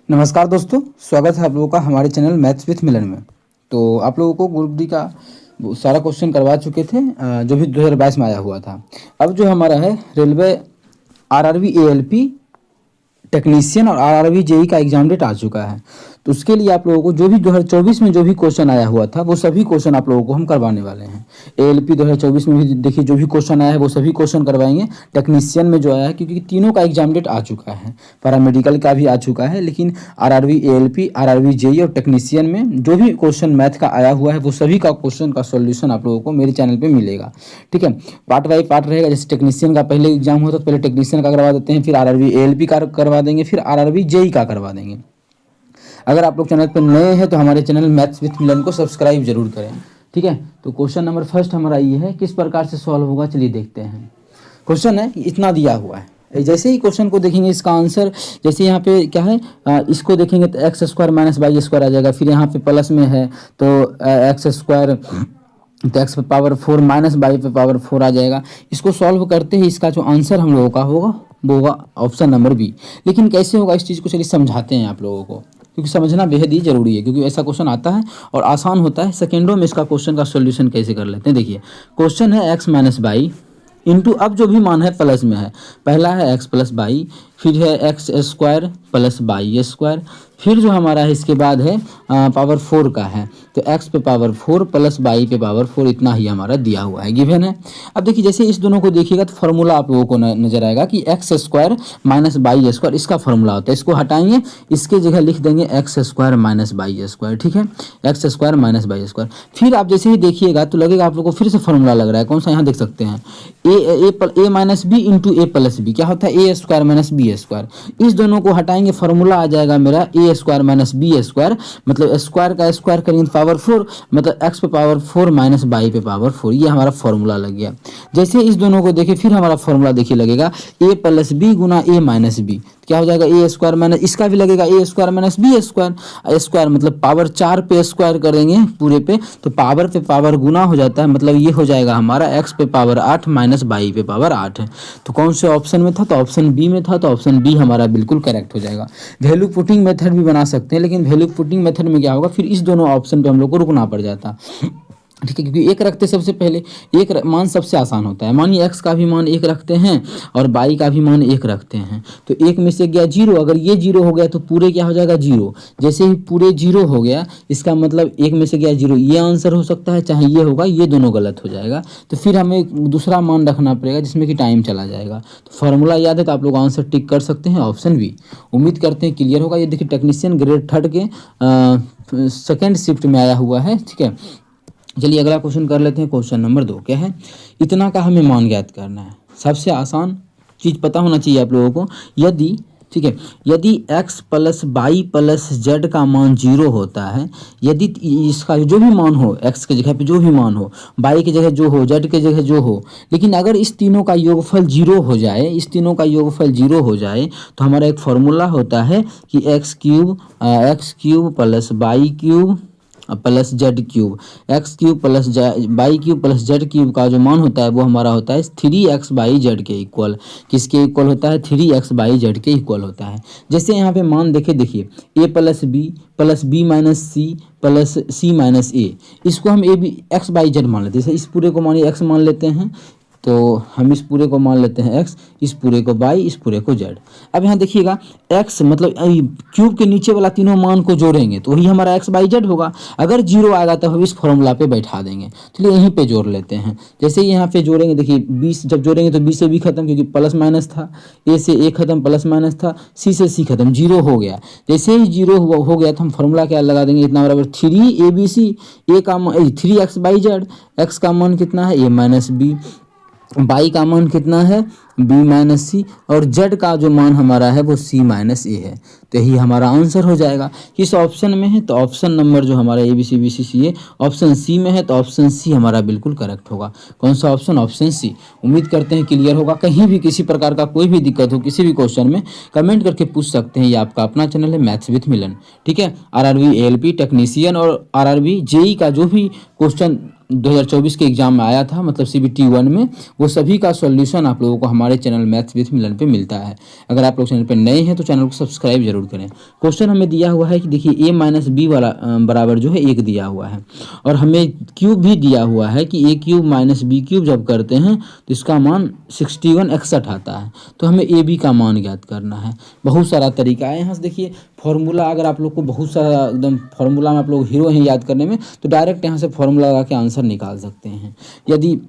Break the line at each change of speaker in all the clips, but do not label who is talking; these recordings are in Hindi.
नमस्कार दोस्तों, स्वागत है आप लोगों का हमारे चैनल मैथ्स विथ मिलन में। तो आप लोगों को ग्रुप डी का सारा क्वेश्चन करवा चुके थे जो भी 2022 में आया हुआ था। अब जो हमारा है रेलवे आरआरबी एएलपी टेक्नीशियन और आरआरबी जेई का एग्जाम डेट आ चुका है। तो उसके लिए आप लोगों को जो भी 2024 में जो भी क्वेश्चन आया हुआ था वो सभी क्वेश्चन आप लोगों को हम करवाने वाले हैं। एएलपी 2024 में भी देखिए जो भी क्वेश्चन आया है वो सभी क्वेश्चन करवाएंगे। टेक्नीशियन में जो आया है क्योंकि तीनों का एग्जाम डेट आ चुका है, पैरामेडिकल का भी आ चुका है, लेकिन आरआरबी एएलपी आरआरबी जेई और टेक्नीशियन में जो भी क्वेश्चन मैथ का आया हुआ है वो सभी का क्वेश्चन का सोल्यूशन आप लोगों को मेरे चैनल पर मिलेगा। ठीक है, पार्ट बाई पार्ट रहेगा। जैसे टेक्नीशियन का पहले एग्जाम होता तो पहले टेक्नीशियन का करवा देते हैं, फिर आरआरबी एएलपी का करवा देंगे, फिर आरआरबी जेई का करवा देंगे। अगर आप लोग चैनल पर नए हैं तो हमारे चैनल मैथ्स विथ मिलन को सब्सक्राइब जरूर करें। ठीक है, तो क्वेश्चन नंबर फर्स्ट हमारा ये है, किस प्रकार से सॉल्व होगा चलिए देखते हैं। क्वेश्चन है इतना दिया हुआ है, जैसे ही क्वेश्चन को देखेंगे इसका आंसर जैसे यहाँ पे क्या है इसको देखेंगे तो x square minus y square आ जाएगा, फिर यहाँ पे प्लस में है तो एक्स स्क्वायर तो एक्स पे पावर 4 माइनस वाई पे पावर 4 आ जाएगा। इसको सॉल्व करते ही इसका जो आंसर हम लोगों का होगा वो होगा ऑप्शन नंबर बी। लेकिन कैसे होगा इस चीज़ को चलिए समझाते हैं आप लोगों को, क्योंकि समझना बेहद ही जरूरी है, क्योंकि ऐसा क्वेश्चन आता है और आसान होता है। सेकेंडों में इसका क्वेश्चन का सॉल्यूशन कैसे कर लेते हैं देखिए। क्वेश्चन है एक्स माइनस वाई इंटू अब जो भी मान है प्लस में है, पहला है एक्स प्लस वाई, फिर है x square plus Y square, फिर जो हमारा है इसके बाद है पावर 4 का है तो एक्स पे पावर 4 प्लस वाई पे पावर 4, इतना ही हमारा दिया हुआ है, गिवन है। अब देखिए जैसे इस दोनों को देखिएगा तो फार्मूला आप लोगों को नजर आएगा कि x square minus y square इसका फार्मूला होता है। इसको हटाएंगे, इसके जगह लिख देंगे x square minus y square. ठीक है, x square minus y square. फिर आप जैसे ही देखिएगा तो लगेगा आप लोग को फिर से फार्मूला लग रहा है, कौन सा यहाँ देख सकते हैं ए minus b into a plus B, क्या होता है a square minus b square. इस दोनों को हटाएंगे, फार्मूला आ जाएगा मेरा ए स्क्वायर माइनस बी स्क्वायर, मतलब स्क्वायर का स्क्वायर करेंगे तो पावर 4, मतलब एक्स पे पावर 4 माइनस वाई पे पावर 4, ये हमारा फार्मूला लग गया। जैसे इस दोनों को देखिए फिर हमारा फार्मूला देखिए लगेगा ए प्लस बी गुना ए माइनस बी, क्या हो जाएगा ए स्क्वायर माइनस इसका भी लगेगा a square minus b square. Square मतलब पावर 4 पे स्क्वायर करेंगे पूरे पे तो पावर पे पावर गुना हो जाता है, मतलब ये हो जाएगा हमारा एक्स पे पावर 8 माइनस वाई पे पावर 8 है। तो कौन से ऑप्शन में था, तो ऑप्शन बी में था, तो ऑप्शन बी हमारा बिल्कुल करेक्ट हो जाएगा। वैल्यू पुटिंग मेथड भी बना सकते हैं, लेकिन वैल्यू पुटिंग मेथड में क्या होगा फिर इस दोनों ऑप्शन पे हम लोग को रुकना पड़ जाता। ठीक है, क्योंकि एक रखते सबसे पहले एक मान सबसे आसान होता है। मानिए एक्स का भी मान एक रखते हैं और वाई का भी मान एक रखते हैं, तो एक में से गया जीरो, अगर ये जीरो हो गया तो पूरे क्या हो जाएगा जीरो। जैसे ही पूरे जीरो हो गया इसका मतलब एक में से गया जीरो, ये आंसर हो सकता है चाहे ये होगा, ये दोनों गलत हो जाएगा। तो फिर हमें दूसरा मान रखना पड़ेगा जिसमें कि टाइम चला जाएगा। तो फार्मूला याद है तो आप लोग आंसर टिक कर सकते हैं, ऑप्शन बी। उम्मीद करते हैं क्लियर होगा। ये देखिए टेक्नीशियन ग्रेड 3 के सेकेंड शिफ्ट में आया हुआ है। ठीक है, चलिए अगला क्वेश्चन कर लेते हैं। क्वेश्चन नंबर 2 क्या है, इतना का हमें मान ज्ञात करना है। सबसे आसान चीज़ पता होना चाहिए आप लोगों को। यदि ठीक है, यदि x plus y plus z का मान 0 होता है, यदि इसका जो भी मान हो, x के जगह पे जो भी मान हो, y के जगह जो हो, z के जगह जो हो, लेकिन अगर इस तीनों का योगफल 0 हो जाए, इस तीनों का योगफल 0 हो जाए तो हमारा एक फॉर्मूला होता है कि x cube plus y cube plus z cube, x cube plus y cube plus z cube का जो मान होता है वो हमारा होता है 3x बाई जेड के इक्वल। किसके इक्वल होता है, 3x बाई जेड के इक्वल होता है। जैसे यहाँ पे मान देखिए a plus b minus c plus c minus a, इसको हम a b x y z मान लेते हैं। इस पूरे को मानिए एक्स मान लेते हैं, तो हम इस पूरे को मान लेते हैं x, इस पूरे को y, इस पूरे को z। अब यहाँ देखिएगा x मतलब क्यूब के नीचे वाला तीनों मान को जोड़ेंगे तो वही हमारा x बाई z होगा। अगर 0 आएगा तो हम इस फॉर्मूला पे बैठा देंगे। चलिए यहीं पे जोड़ लेते हैं। जैसे ही यहाँ पे जोड़ेंगे देखिए 20 जब जोड़ेंगे तो b से b खत्म, क्योंकि प्लस माइनस था, a से a खत्म प्लस माइनस था, c से c खत्म, 0 हो गया। जैसे ही 0 हो गया तो हम फॉर्मूला क्या लगा देंगे, इतना बराबर 3abc, a का 3x बाई जेड, x का मान कितना है a माइनस बी, बाई का मान कितना है बी माइनस सी, और जेड का जो मान हमारा है वो सी माइनस ए है। तो यही हमारा आंसर हो जाएगा। किस ऑप्शन में है, तो ऑप्शन नंबर जो हमारा A B C B C C A option C में है, तो ऑप्शन सी हमारा बिल्कुल करेक्ट होगा। कौन सा ऑप्शन, ऑप्शन सी। उम्मीद करते हैं क्लियर होगा। कहीं भी किसी प्रकार का कोई भी दिक्कत हो किसी भी क्वेश्चन में कमेंट करके पूछ सकते हैं। ये आपका अपना चैनल है मैथ्स विथ मिलन। ठीक है, आरआरबी एएलपी टेक्नीशियन और आरआरबी जेई का जो भी क्वेश्चन 2024 के एग्ज़ाम में आया था, मतलब CBT 1 में, वो सभी का सॉल्यूशन आप लोगों को हमारे चैनल मैथ्स विथ मिलन पे मिलता है। अगर आप लोग चैनल पे नए हैं तो चैनल को सब्सक्राइब जरूर करें। क्वेश्चन हमें दिया हुआ है कि देखिए a माइनस बी वाला बराबर जो है 1 दिया हुआ है, और हमें क्यूब भी दिया हुआ है कि a cube minus b cube जब करते हैं तो इसका मान 61 आता है। तो हमें ए बी का मान ज्ञात करना है। बहुत सारा तरीका है। यहाँ से देखिए फॉर्मूला, अगर आप लोग को बहुत सारा एकदम फॉर्मूला में आप लोग हीरो हैं याद करने में, तो डायरेक्ट यहाँ से फॉर्मूला लगा के आंसर निकाल सकते हैं यदि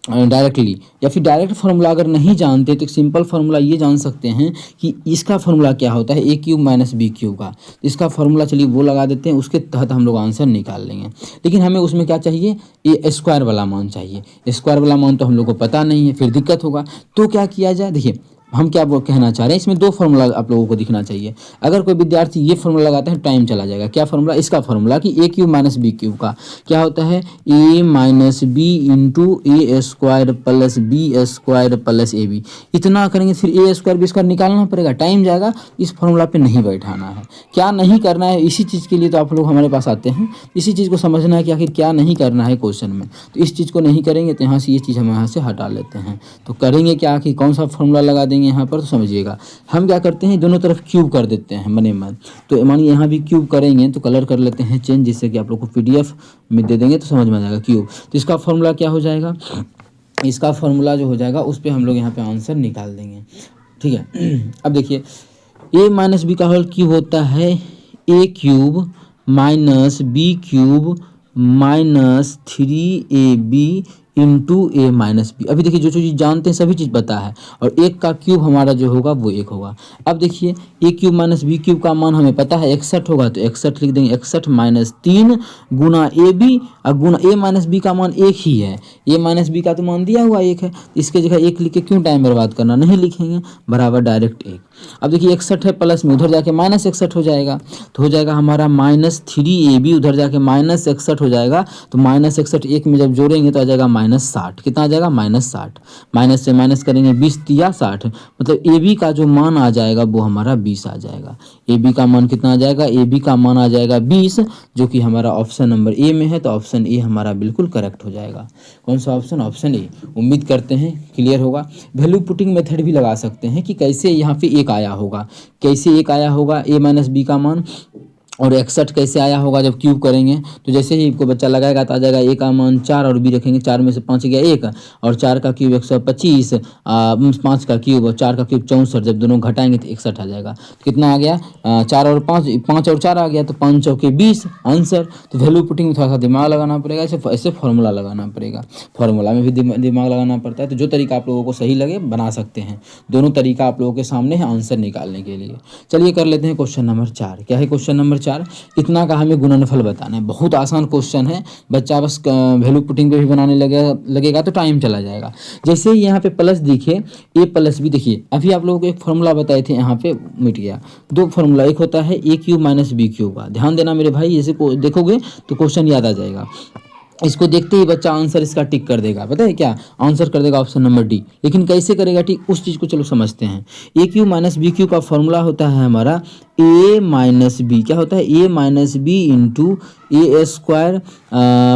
डायरेक्टली, या फिर डायरेक्ट फार्मूला अगर नहीं जानते तो एक सिंपल फार्मूला ये जान सकते हैं कि इसका फार्मूला क्या होता है, a cube minus b cube का। इसका फार्मूला चलिए वो लगा देते हैं, उसके तहत हम लोग आंसर निकाल लेंगे। लेकिन हमें उसमें क्या चाहिए, ए स्क्वायर वाला मान चाहिए। स्क्वायर वाला मान तो हम लोग को पता नहीं है, फिर दिक्कत होगा। तो क्या किया जाए, देखिए हम क्या वो कहना चाह रहे हैं, इसमें दो फार्मूला आप लोगों को दिखना चाहिए। अगर कोई विद्यार्थी ये फार्मूला लगाता है टाइम चला जाएगा। क्या फार्मूला, इसका फार्मूला कि a cube minus b cube का क्या होता है, a minus b into a square plus b square plus a b. इतना करेंगे, फिर ए स्क्वायर बी स्क्वायर निकालना पड़ेगा, टाइम जाएगा। इस फार्मूला पे नहीं बैठाना है। क्या नहीं करना है, इसी चीज़ के लिए तो आप लोग हमारे पास आते हैं। इसी चीज़ को समझना है कि आखिर क्या नहीं करना है क्वेश्चन में। तो इस चीज़ को नहीं करेंगे तो यहाँ से ये चीज़ हम यहाँ से हटा लेते हैं। तो करेंगे क्या, आखिर कौन सा फार्मूला लगा देंगे यहाँ पर, तो समझिए हम क्या करते हैं, दोनों तरफ क्यूब कर देते हैं मने मन। तो मानिए यहाँ भी क्यूब करेंगे तो कलर कर लेते हैं चेंज, जिससे कि आप लोग को PDF में दे देंगे तो समझ में आ जाएगा क्यूब। तो इसका फॉर्मूला क्या हो जाएगा, इसका फॉर्मूला जो हो जाएगा उस पर हम लोग यहाँ पे आंसर निकाल देंगे। ठीक है। अब देखिए a माइनस बी का होल क्यूब होता है a cube minus b cube minus 3ab into a minus b. अभी देखिए जो चीज़ जानते हैं सभी चीज़ पता है, और एक का क्यूब हमारा जो होगा वो 1 होगा। अब देखिए ए क्यूब माइनस बी क्यूब का मान हमें पता है 61 होगा, तो 61 लिख देंगे। 61 माइनस 3 गुना ए बी, और गुना ए माइनस बी का मान 1 ही है। ए माइनस बी का तो मान दिया हुआ 1 है, इसके जगह 1 लिख के क्यों टाइम बर्बाद करना, नहीं लिखेंगे, बराबर डायरेक्ट 1। अब देखिए 61 है, प्लस में उधर जाके माइनस 61 हो जाएगा, तो हो जाएगा हमारा माइनस 3ab, उधर जाके माइनस 61 हो जाएगा। तो माइनस 61 1 में जब जोड़ेंगे तो आ जाएगा -60। कितना आ जाएगा, -60। माइनस से माइनस करेंगे 20 या 60, मतलब ए बी का जो मान आ जाएगा वो हमारा 20 आ जाएगा। ए बी का मान कितना आ जाएगा, ए बी का मान आ जाएगा 20, जो कि हमारा ऑप्शन नंबर ए में है। तो ऑप्शन ए हमारा बिल्कुल करेक्ट हो जाएगा। कौन सा ऑप्शन, ऑप्शन ए। उम्मीद करते हैं क्लियर होगा। वैल्यू पुटिंग मेथड भी लगा सकते हैं कि कैसे यहाँ पे एक आया होगा, कैसे एक आया होगा ए माइनस बी का मान, और 61 कैसे आया होगा जब क्यूब करेंगे। तो जैसे ही को बच्चा लगाएगा तो आ जाएगा ए का मान 4 और बी रखेंगे, 4 में से 5 गया 1, और 4 का क्यूब 125, 5 का क्यूब और 4 का क्यूब 64, जब दोनों घटाएंगे तो 61 आ जाएगा। तो कितना आ गया, 4 और 5 और 4 आ गया, तो 5 चौके 20 आंसर। तो वैल्यू पुटिंग में थोड़ा सा दिमाग लगाना पड़ेगा, ऐसे फॉर्मूला लगाना पड़ेगा। फॉर्मूला में भी दिमाग लगाना पड़ता है। तो जो तरीका आप लोगों को सही लगे बना सकते हैं। दोनों तरीका आप लोगों के सामने है आंसर निकालने के लिए। चलिए कर लेते हैं क्वेश्चन नंबर 4। क्या है क्वेश्चन नंबर 4, इतना का हमें गुणनफल बताना है। बहुत आसान क्वेश्चन है, बच्चा बस वैल्यू पुटिंग पे भी बनाने लगेगा तो टाइम चला जाएगा। जैसे ही यहाँ पे प्लस दिखे ए प्लस बी, देखिए अभी आप लोगों को एक फॉर्मूला बताए थे, यहाँ पे मिट गया। दो फॉर्मूला, एक होता है a cube minus b cube का, ध्यान देना मेरे भाई, जैसे देखोगे तो क्वेश्चन याद आ जाएगा। इसको देखते ही बच्चा आंसर इसका टिक कर देगा, पता है क्या, आंसर कर देगा ऑप्शन नंबर डी। लेकिन कैसे करेगा टिक, उस चीज़ को चलो समझते हैं। A cube minus b cube का फॉर्मूला होता है हमारा ए माइनस बी, क्या होता है, a minus b into a square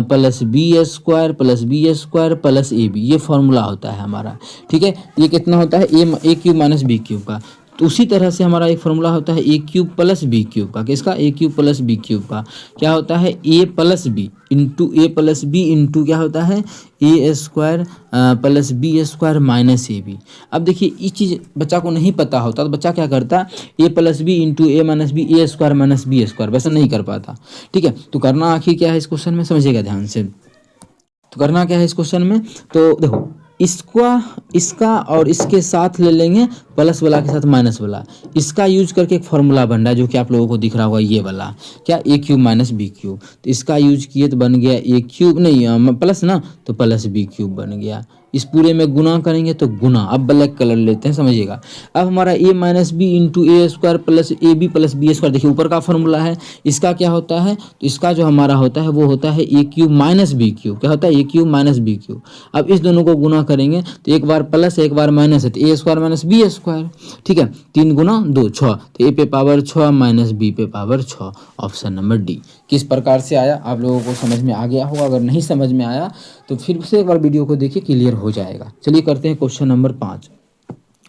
plus b square plus b square plus a b, ये फॉर्मूला होता है हमारा। ठीक है, ये कितना होता है, a cube minus b cube का। तो उसी तरह से हमारा एक फॉर्मूला होता है a cube plus b cube का। किसका, a cube plus b cube का। क्या होता है, a plus b into a plus b into क्या होता है, a square plus b square minus a b. अब देखिए ये चीज़ बच्चा को नहीं पता होता तो बच्चा क्या करता, ए plus b into a minus B, A square minus b square, वैसा नहीं कर पाता। ठीक है, तो करना आखिर क्या है इस क्वेश्चन में, समझिएगा ध्यान से। तो करना क्या है इस क्वेश्चन में, तो देखो इसका और इसके साथ ले लेंगे प्लस वाला के साथ माइनस वाला, इसका यूज करके एक फॉर्मूला बन रहा है जो कि आप लोगों को दिख रहा होगा, ये वाला क्या, ए क्यूब माइनस बी क्यूब। तो इसका यूज किए तो बन गया ए क्यूब, नहीं प्लस ना, तो प्लस बी क्यूब बन गया। इस पूरे में गुना करेंगे तो गुना, अब ब्लैक कलर लेते हैं, समझिएगा। अब हमारा a minus b into a square plus a b plus b square, देखिए ऊपर का फॉर्मूला है, इसका क्या होता है, तो इसका जो हमारा होता है वो होता है a cube minus b cube, क्या होता है a cube minus b cube. अब इस दोनों को गुना करेंगे तो एक बार प्लस एक बार माइनस है, तो ए स्क्वायर माइनस बी स्क्वायर, ठीक है, 3 गुना 2 6, तो ए पे पावर 6 माइनस बी पे पावर 6, ऑप्शन नंबर डी। किस प्रकार से आया आप लोगों को समझ में आ गया होगा, अगर नहीं समझ में आया तो फिर से एक बार वीडियो को देखिए, क्लियर हो जाएगा। चलिए करते हैं क्वेश्चन नंबर 5।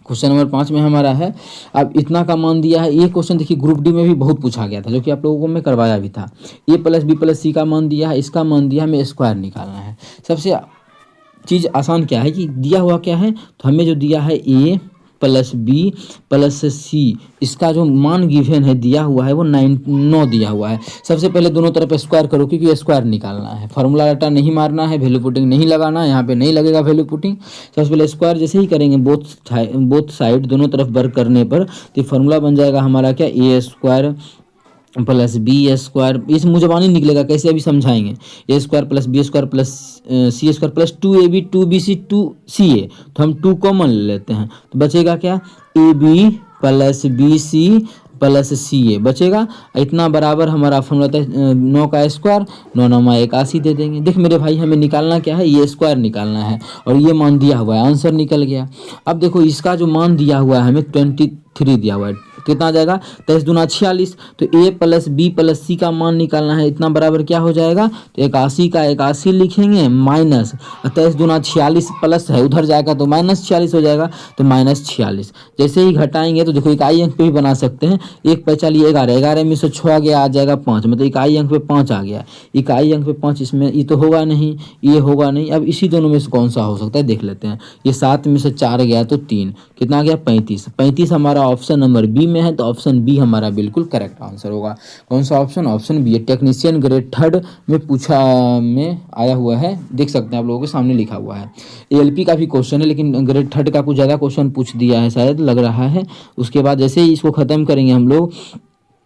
क्वेश्चन नंबर 5 में हमारा है, अब इतना का मान दिया है। ये क्वेश्चन देखिए ग्रुप डी में भी बहुत पूछा गया था, जो कि आप लोगों को मैं करवाया भी था। ए प्लस बी प्लस सी का मान दिया है, इसका मान दिया है, हमें स्क्वायर निकालना है। सबसे चीज़ आसान क्या है कि दिया हुआ क्या है, तो हमें जो दिया है ए प्लस बी प्लस सी, इसका जो मान गिवन है दिया हुआ है वो 9 दिया हुआ है। सबसे पहले दोनों तरफ स्क्वायर करो, क्योंकि स्क्वायर निकालना है, फार्मूला डाटा नहीं मारना है, वैल्यू पुटिंग नहीं लगाना है, यहाँ पे नहीं लगेगा वैल्यू पुटिंग। सबसे पहले स्क्वायर जैसे ही करेंगे बोथ साइड दोनों तरफ वर्क करने पर, तो फार्मूला बन जाएगा हमारा क्या, a square plus b square, इस मुजबानी निकलेगा कैसे अभी समझाएंगे, a square plus b square plus c square plus 2ab 2bc 2ca, तो हम 2 कॉमन ले लेते हैं, तो बचेगा क्या, a b plus b c plus c a बचेगा। इतना बराबर हमारा फॉर्मूला था 9 का स्क्वायर, 9 9 81 दे देंगे। देख मेरे भाई हमें निकालना क्या है, ये स्क्वायर निकालना है, और ये मान दिया हुआ है, आंसर निकल गया। अब देखो इसका जो मान दिया हुआ है हमें 23 दिया हुआ है, कितना आ जाएगा, 23 दूना 46, तो ए प्लस बी प्लस सी का मान निकालना है, इतना बराबर क्या हो जाएगा, तो 81 का 81 लिखेंगे माइनस 23 दूना 46 प्लस है, उधर जाएगा तो माइनस 46 हो जाएगा, तो माइनस 46। जैसे ही घटाएंगे तो देखो इकाई अंक पे भी बना सकते हैं, 1 पे चलिए 11, 11 में से 6 आ गया, आ जाएगा 5, मतलब इकाई अंक पे 5 आ गया, इकाई अंक पे 5, इसमें ये तो होगा नहीं, ये होगा नहीं। अब इसी दोनों में से कौन सा हो सकता है देख लेते हैं, ये 7 में से 4 गया तो 3, कितना आ गया 35, 35 हमारा ऑप्शन नंबर बी में है, तो ऑप्शन बी हमारा बिल्कुल करेक्ट आंसर होगा। कौन सा option, option B. Technician grade 3 में पूछा में आया हुआ है, देख सकते हैं आप लोगों के सामने लिखा हुआ है। एएलपी का भी क्वेश्चन है, लेकिन ग्रेड 3 का कुछ ज़्यादा क्वेश्चन पूछ दिया है शायद, लग रहा है। उसके बाद जैसे ही इसको ख़त्म करेंगे हम लोग,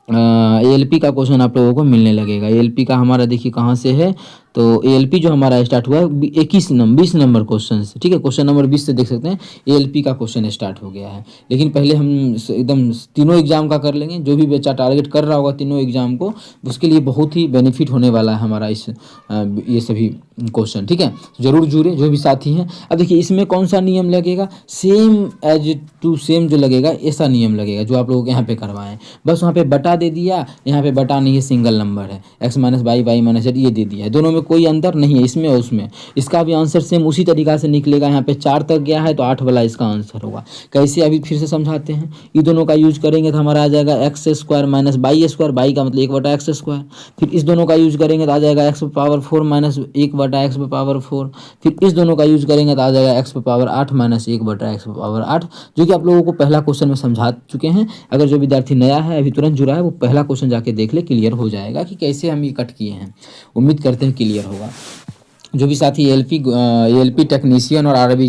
एएलपी का क्वेश्चन आप लोगों को मिलने लगेगा। एएलपी का हमारा देखिए कहाँ से है, तो एएलपी जो हमारा स्टार्ट हुआ है 20 नंबर क्वेश्चन से, ठीक है, क्वेश्चन नंबर 20 से देख सकते हैं एएलपी का क्वेश्चन स्टार्ट हो गया है। लेकिन पहले हम एकदम तीनों एग्जाम का कर लेंगे, जो भी बच्चा टारगेट कर रहा होगा तीनों एग्जाम को, उसके लिए बहुत ही बेनिफिट होने वाला है हमारा इस ये सभी क्वेश्चन, ठीक है, जरूर जुड़े जो भी साथी हैं। अब देखिए इसमें कौन सा नियम लगेगा, सेम एज टू सेम जो लगेगा ऐसा नियम लगेगा जो आप लोग यहाँ पे करवाएं, बस वहाँ पे बटा दे दिया, यहाँ पे बटा नहीं है, सिंगल नंबर है, x minus y y minus z ये दे दिया है, दोनों में कोई अंतर नहीं है, इसमें और उसमें। इसका भी आंसर सेम उसी तरीका से निकलेगा, यहाँ पे 4 तक गया है तो 8 वाला इसका आंसर होगा। कैसे अभी फिर से समझाते हैं, ये दोनों का यूज करेंगे तो हमारा आ जाएगा x square minus y square, by का मतलब 1/x स्क्वायर, फिर इस दोनों का यूज करेंगे तो आ जाएगा x power 4 minus 1/x power 4, फिर इस दोनों का यूज करेंगे तो आ जाएगा x power 8 minus 1/x power 8, जो कि आप लोगों को पहला क्वेश्चन में समझा चुके हैं। अगर जो विद्यार्थी नया है अभी तुरंत जुड़ा है वो पहला क्वेश्चन जाके देख ले, क्लियर हो जाएगा कि कैसे हम ये कट किए हैं। उम्मीद करते हैं क्लियर होगा। जो भी साथी एएलपी टेक्नीशियन और आरआरबी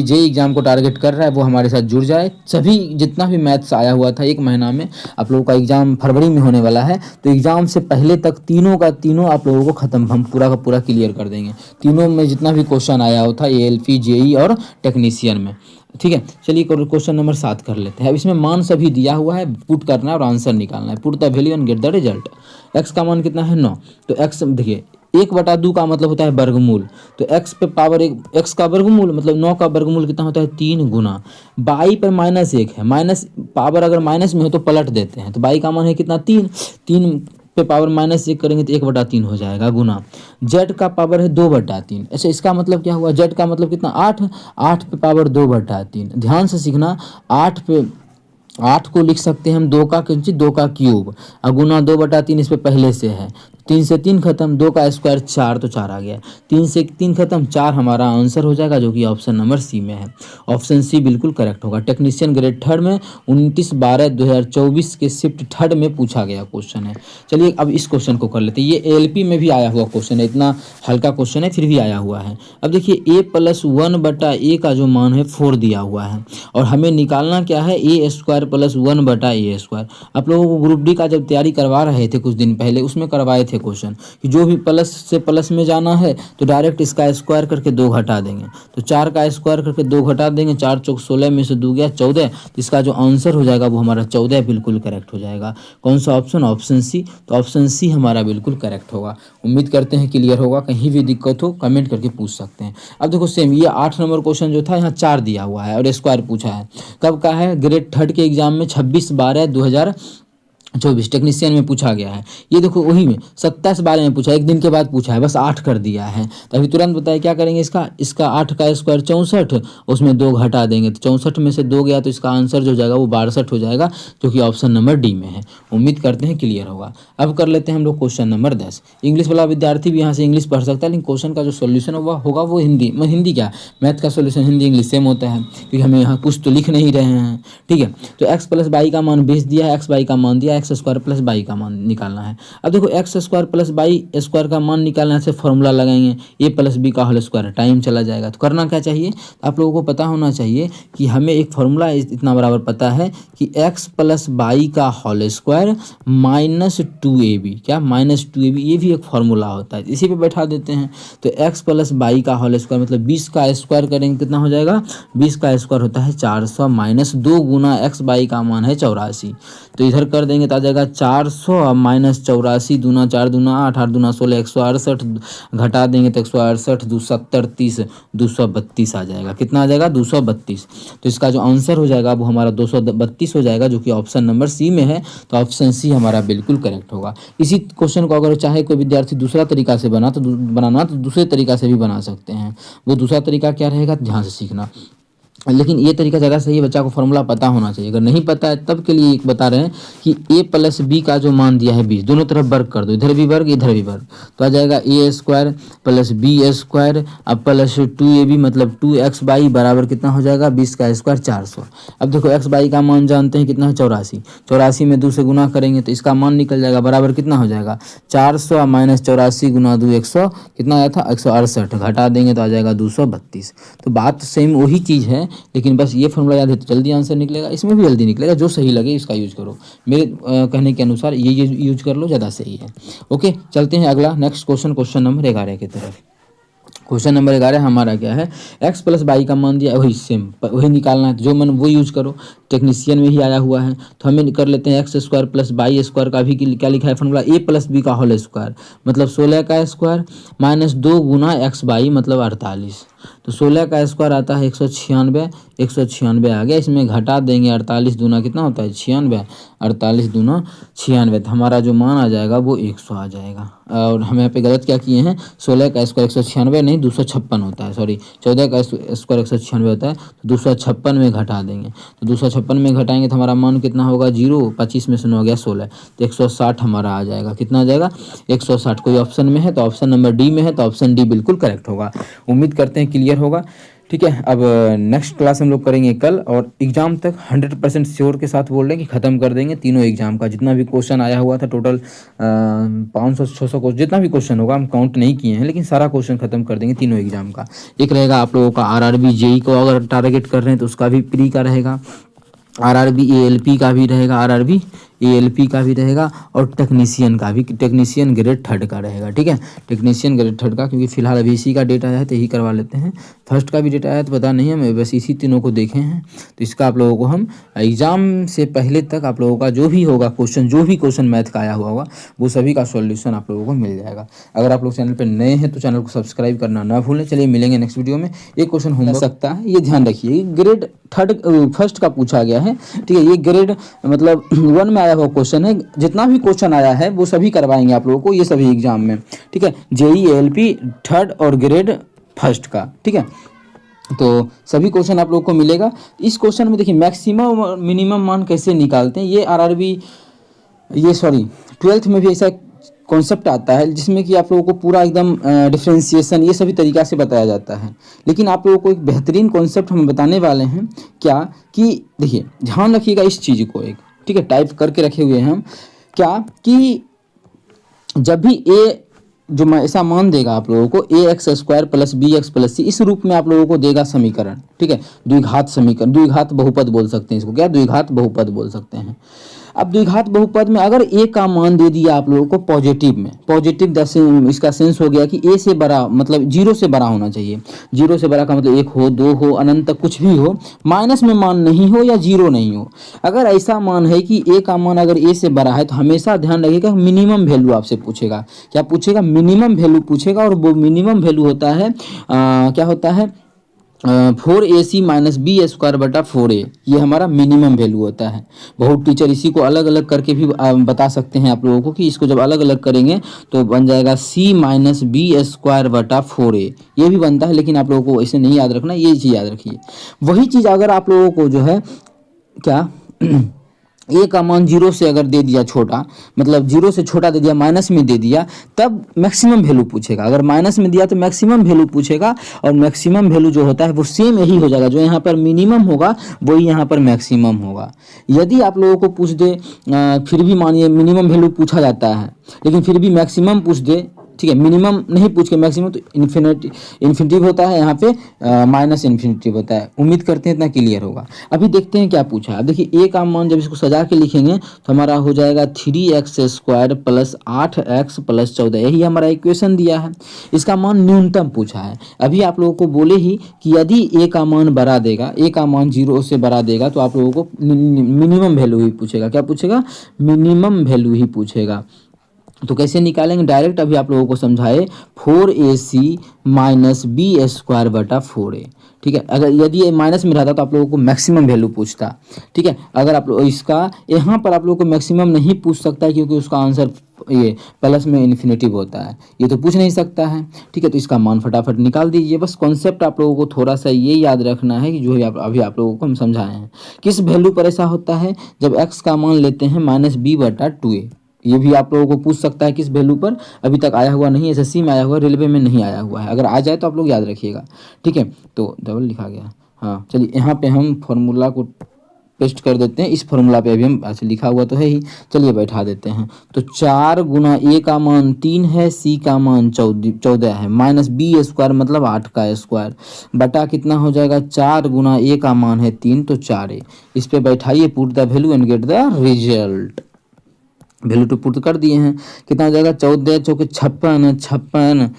जेई एग्जाम को टारगेट कर रहा है वो हमारे साथ जुड़ जाए। सभी जितना भी मैथ्स आया हुआ था 1 महीना में, आप लोगों का एग्जाम फरवरी में होने वाला है, तो एग्जाम से पहले तक तीनों का तीनों आप लोगों को खत्म, हम पूरा का पूरा क्लियर कर देंगे। तीनों में जितना भी क्वेश्चन आया हुआ था एएलपी जेई और टेक्नीशियन में, ठीक है। चलिए क्वेश्चन नंबर 7 कर लेते हैं। अब इसमें मान सभी दिया हुआ है, पुट करना है और आंसर निकालना है। Put the value and get the result. X का मान कितना है 9, तो एक्स देखिए 1/2 का मतलब होता है वर्गमूल, तो x पे पावर 1, x का वर्गमूल मतलब 9 का वर्गमूल कितना होता है 3 गुना, बाई पर -1 है, माइनस पावर अगर माइनस में हो तो पलट देते हैं, तो बाई का मान है कितना 3 पे पावर -1 करेंगे तो 1/3 हो जाएगा गुना, z का पावर है 2/3। अच्छा इसका मतलब क्या हुआ, z का मतलब कितना 8 पे पावर 2/3। ध्यान से सीखना, 8 को लिख सकते हैं हम 2 का क्यूब, और गुना 2/3 इस पे पहले से है, 3 से 3 खत्म, 2 का स्क्वायर 4 तो 4 आ गया, 3 से 3 खत्म, 4 हमारा आंसर हो जाएगा, जो कि ऑप्शन नंबर सी में है। ऑप्शन सी बिल्कुल करेक्ट होगा। टेक्नीशियन ग्रेड 3 में 29/12/2024 के शिफ्ट 3 में पूछा गया क्वेश्चन है। चलिए अब इस क्वेश्चन को कर लेते हैं। ये एएलपी में भी आया हुआ क्वेश्चन है, इतना हल्का क्वेश्चन है फिर भी आया हुआ है। अब देखिए a+1/a का जो मान है 4 दिया हुआ है, और हमें निकालना क्या है a² + 1/a²। आप लोगों को ग्रुप डी का जब तैयारी करवा रहे थे कुछ दिन पहले, उसमें करवाए थे क्वेश्चन कि जो भी प्लस से प्लस में जाना है तो डायरेक्ट इसका स्क्वायर करके 2 घटा देंगे, तो 4 का स्क्वायर करके 2 घटा देंगे, 4 चौक 16 में से 2 गया 14, तो इसका जो आंसर हो जाएगा वो हमारा 14 बिल्कुल करेक्ट हो जाएगा। कौन सा ऑप्शन? Option C. तो ऑप्शन सी हमारा बिल्कुल करेक्ट होगा। उम्मीद करते हैं क्लियर होगा। कहीं भी दिक्कत हो कमेंट करके पूछ सकते हैं। अब देखो सेम ये 8 नंबर क्वेश्चन जो था यहाँ 4 दिया हुआ है और स्क्वायर पूछा है। कब का है? ग्रेड 3 के एग्जाम में 26/12/2024 टेक्नीशियन में पूछा गया है। ये देखो वही में 27/12 में पूछा, एक दिन के बाद पूछा है, बस 8 कर दिया है। तो अभी तुरंत बताइए क्या करेंगे इसका 8 का स्क्वायर 64, उसमें 2 घटा देंगे, तो 64 में से 2 गया तो इसका आंसर जो जाएगा वो 62 हो जाएगा, जो कि ऑप्शन नंबर डी में है। उम्मीद करते हैं क्लियर होगा। अब कर लेते हैं हम लोग क्वेश्चन नंबर 10। इंग्लिश वाला विद्यार्थी भी यहाँ से इंग्लिश पढ़ सकता है, लेकिन क्वेश्चन का जो सोल्यूशन होगा वो हिंदी क्या मैथ का सोल्यूशन हिंदी इंग्लिश सेम होता है, क्योंकि हमें यहाँ कुछ तो लिख नहीं रहे हैं। ठीक है, तो एक्स प्लस वाई का मान 20 दिया है, एक्स वाई का मान दिया, एक्स स्क्वायर प्लस वाई का मान निकालना है। अब देखो x square plus Y square का मान निकालना से फॉर्मूला लगाएंगे, ए प्लस बी का होल स्क्वायर, टाइम चला जाएगा। तो करना क्या चाहिए? आप लोगों को पता होना चाहिए कि हमें एक फॉर्मूला इतना बराबर पता है कि एक्स प्लस वाई का होल स्क्वायर माइनस 2ab, क्या माइनस 2ab, ये भी एक फार्मूला होता है, इसी पे बैठा देते हैं। तो एक्स प्लस वाई का होल स्क्वायर मतलब 20 का स्क्वायर करेंगे कितना हो जाएगा? 20 का स्क्वायर होता है 400 माइनस 2 गुना एक्स वाई का मान है 84, तो इधर कर देंगे तो आ जाएगा 400 माइनस 84 दूना 4 दूना 8, 8 दूना 16, 168 घटा देंगे तो 168 2 70 30 232 आ जाएगा। कितना आ जाएगा? 232। तो इसका जो आंसर हो जाएगा वो हमारा 232 हो जाएगा, जो कि ऑप्शन नंबर सी में है। तो ऑप्शन सी हमारा बिल्कुल करेक्ट होगा। इसी क्वेश्चन को अगर चाहे कोई विद्यार्थी दूसरा तरीका से बनाना तो दूसरे तरीका से भी बना सकते हैं। वो दूसरा तरीका क्या रहेगा ध्यान से सीखना, लेकिन ये तरीका ज़्यादा सही है, बच्चा को फॉर्मूला पता होना चाहिए। अगर नहीं पता है तब के लिए एक बता रहे हैं कि a प्लस बी का जो मान दिया है 20, दोनों तरफ वर्ग कर दो, इधर भी वर्ग इधर भी वर्ग, तो आ जाएगा a square plus b square अब प्लस 2ab मतलब 2x बाई बराबर कितना हो जाएगा? 20 का स्क्वायर 400। अब देखो x बाई का मान जानते हैं कितना है? 84, 84 में 2 से गुना करेंगे तो इसका मान निकल जाएगा, बराबर कितना हो जाएगा? 400 माइनस 84 गुना 2 100, कितना आया था? 168, घटा देंगे तो आ जाएगा 232। तो बात सेम वही चीज़ है, लेकिन बस ये फॉर्मूला याद है तो जल्दी आंसर निकलेगा, इसमें भी जल्दी निकलेगा। जो सही लगे इसका यूज करो, मेरे कहने के अनुसार ये यूज कर लो, ज़्यादा सही है। ओके, चलते हैं अगला नेक्स्ट क्वेश्चन नंबर 11 की तरफ। क्वेश्चन नंबर 11 हमारा क्या है? एक्स प्लस वाई का मान दिया, वही सेम वही निकालना है, जो मन वो यूज करो, टेक्नीशियन में ही आया हुआ है। तो हमें कर लेते हैं x square plus Y square का भी क्या लिखा है फॉर्मूला? ए प्लस बी का होल स्क्वायर मतलब 16 का स्क्वायर माइनस 2 गुना एक्स वाई मतलब 48, तो 16 का स्क्वायर आता है 196, 196 आ गया, इसमें घटा देंगे 48 दूना कितना होता है? 96, 48 दूना 96, तो हमारा जो मान आ जाएगा वो 100 आ जाएगा। और हम यहाँ पे गलत क्या किए हैं? 16 का स्क्वायर 196 नहीं 256 होता है, सॉरी 14 का स्क्वायर 196 होता है, तो 256 में घटा देंगे, तो 256 में घटाएंगे तो हमारा मान कितना होगा? 0, 25 में से 9 गया 16, तो 160 हमारा आ जाएगा। कितना आ जाएगा? 160। कोई ऑप्शन में है तो ऑप्शन नंबर डी में है, तो ऑप्शन डी बिल्कुल करेक्ट होगा। उम्मीद करते हैं क्लियर होगा। ठीक है, अब नेक्स्ट क्लास हम लोग करेंगे कल, और एग्ज़ाम तक 100% श्योर के साथ बोल रहे हैं कि ख़त्म कर देंगे तीनों एग्जाम का, जितना भी क्वेश्चन आया हुआ था टोटल 500-600 क्वेश्चन, जितना भी क्वेश्चन होगा हम काउंट नहीं किए हैं, लेकिन सारा क्वेश्चन खत्म कर देंगे तीनों एग्जाम का। एक रहेगा आप लोगों का आरआरबी जेई को अगर टारगेट कर रहे हैं तो उसका भी प्री का रहेगा, आरआरबी एएलपी का भी रहेगा, आरआरबी एएलपी का भी रहेगा, और टेक्नीशियन का भी, टेक्नीशियन ग्रेड 3 का रहेगा। ठीक है, टेक्नीशियन ग्रेड 3 का, क्योंकि फिलहाल अभी इसी का डेटा आया है तो यही करवा लेते हैं। फर्स्ट का भी डेटा आया तो पता नहीं है, मैं बस इसी तीनों को देखे हैं, तो इसका आप लोगों को हम एग्ज़ाम से पहले तक आप लोगों का जो भी होगा क्वेश्चन, जो भी क्वेश्चन मैथ का आया हुआ होगा वो सभी का सॉल्यूशन आप लोगों को मिल जाएगा। अगर आप लोग चैनल पर नए हैं तो चैनल को सब्सक्राइब करना ना भूलें। चलिए मिलेंगे नेक्स्ट वीडियो में। एक क्वेश्चन हो सकता है, ये ध्यान रखिए, ग्रेड 3 फर्स्ट का पूछा गया है। ठीक है, ये ग्रेड मतलब 1 में आया हुआ क्वेश्चन है, जितना भी क्वेश्चन आया है वो सभी करवाएंगे आप लोगों को ये सभी एग्जाम में। ठीक है, जेई एएलपी 3 और ग्रेड 1 का। ठीक है, तो सभी क्वेश्चन आप लोगों को मिलेगा। इस क्वेश्चन में देखिए मैक्सिमम और मिनिमम मान कैसे निकालते हैं, ये आरआरबी ये सॉरी 12th में भी ऐसा कॉन्सेप्ट आता है जिसमें कि आप लोगों को पूरा एकदम डिफ्रेंशिएशन ये सभी तरीक़ा से बताया जाता है। लेकिन आप लोगों को एक बेहतरीन कॉन्सेप्ट हम बताने वाले हैं, क्या कि देखिए ध्यान रखिएगा इस चीज़ को, एक ठीक है टाइप करके रखे हुए हैं हम, क्या कि जब भी ए जो मैं ऐसा मान देगा आप लोगों को a x square plus b x plus c, इस रूप में आप लोगों को देगा समीकरण। ठीक है, द्विघात समीकरण, द्विघात बहुपद बोल सकते हैं इसको, क्या द्विघात बहुपद बोल सकते हैं। अब द्विघात बहुपद में अगर ए का मान दे दिया आप लोगों को पॉजिटिव में, पॉजिटिव जैसे इसका सेंस हो गया कि ए से बड़ा मतलब जीरो से बड़ा होना चाहिए। जीरो से बड़ा का मतलब एक हो, दो हो, अनंत तक कुछ भी हो, माइनस में मान नहीं हो या जीरो नहीं हो। अगर ऐसा मान है कि ए का मान अगर ए से बड़ा है तो हमेशा ध्यान रखिएगा मिनिमम वैल्यू आपसे पूछेगा। क्या पूछेगा? मिनिमम वैल्यू पूछेगा। और वो मिनिमम वैल्यू होता है क्या होता है 4ac माइनस बी स्क्वायर बटा 4a, ये हमारा मिनिमम वैल्यू होता है। बहुत टीचर इसी को अलग अलग करके भी बता सकते हैं आप लोगों को कि इसको जब अलग अलग करेंगे तो बन जाएगा c माइनस बी स्क्वायर बटा 4a, ये भी बनता है। लेकिन आप लोगों को ऐसे नहीं याद रखना, ये चीज़ याद रखिए। वही चीज़ अगर आप लोगों को जो है क्या ए का मान जीरो से अगर दे दिया छोटा, मतलब जीरो से छोटा दे दिया, माइनस में दे दिया, तब मैक्सिमम वैल्यू पूछेगा। अगर माइनस में दिया तो मैक्सिमम वैल्यू पूछेगा। और मैक्सिमम वैल्यू जो होता है वो सेम यही हो जाएगा, जो यहाँ पर मिनिमम होगा वही यहाँ पर मैक्सिमम होगा। यदि आप लोगों को पूछ दे फिर भी मानिए मिनिमम वैल्यू पूछा जाता है लेकिन फिर भी मैक्सिमम पूछ दे, ठीक है, मिनिमम नहीं पूछ के मैक्सिमम, तो इन्फिनिटिव होता है यहाँ पे, माइनस इन्फिनिटिव होता है। उम्मीद करते हैं इतना क्लियर होगा। अभी देखते हैं क्या पूछा है। अब देखिए ए का मान जब इसको सजा के लिखेंगे तो हमारा हो जाएगा 3x square plus 8x plus 14, यही हमारा इक्वेशन दिया है। इसका मान न्यूनतम पूछा है। अभी आप लोगों को बोले ही कि यदि ए का मान बढ़ा देगा, ए का मान जीरो से बढ़ा देगा तो आप लोगों को मिनिमम वैल्यू ही पूछेगा। क्या पूछेगा? मिनिमम वैल्यू ही पूछेगा। तो कैसे निकालेंगे डायरेक्ट अभी आप लोगों को समझाए, 4ac माइनस बी स्क्वायर बटा 4a, ठीक है। अगर यदि ये माइनस में रहता तो आप लोगों को मैक्सिमम वैल्यू पूछता, ठीक है। अगर आप लोग इसका यहाँ पर आप लोगों को मैक्सिमम नहीं पूछ सकता है क्योंकि उसका आंसर ये प्लस में इन्फिनिटिव होता है, ये तो पूछ नहीं सकता है, ठीक है। तो इसका मान फटाफट निकाल दीजिए। बस कॉन्सेप्ट आप लोगों को थोड़ा सा ये याद रखना है कि जो अभी आप लोगों को हम समझाए हैं। किस वैल्यू पर ऐसा होता है? जब x का मान लेते हैं माइनस बी बटा 2a, ये भी आप लोगों को पूछ सकता है किस वैल्यू पर। अभी तक आया हुआ नहीं, एसएससी में आया हुआ, रेलवे में नहीं आया हुआ है। अगर आ जाए तो आप लोग याद रखिएगा, ठीक है। तो डबल लिखा गया, हाँ चलिए यहाँ पे हम फॉर्मूला को पेस्ट कर देते हैं। इस फॉर्मूला पे अभी हम ऐसे लिखा हुआ तो है ही, चलिए बैठा देते हैं। तो 4 गुना ए का मान 3 है, सी का मान 14 है, माइनस बी स्क्वायर मतलब 8 का स्क्वायर बटा कितना हो जाएगा 4 गुना ए का मान है 3 तो 4a। इस पे बैठाइए, put the value and get the result. Value to put कर दिए हैं, कितना हो जाएगा 14 चौके 56,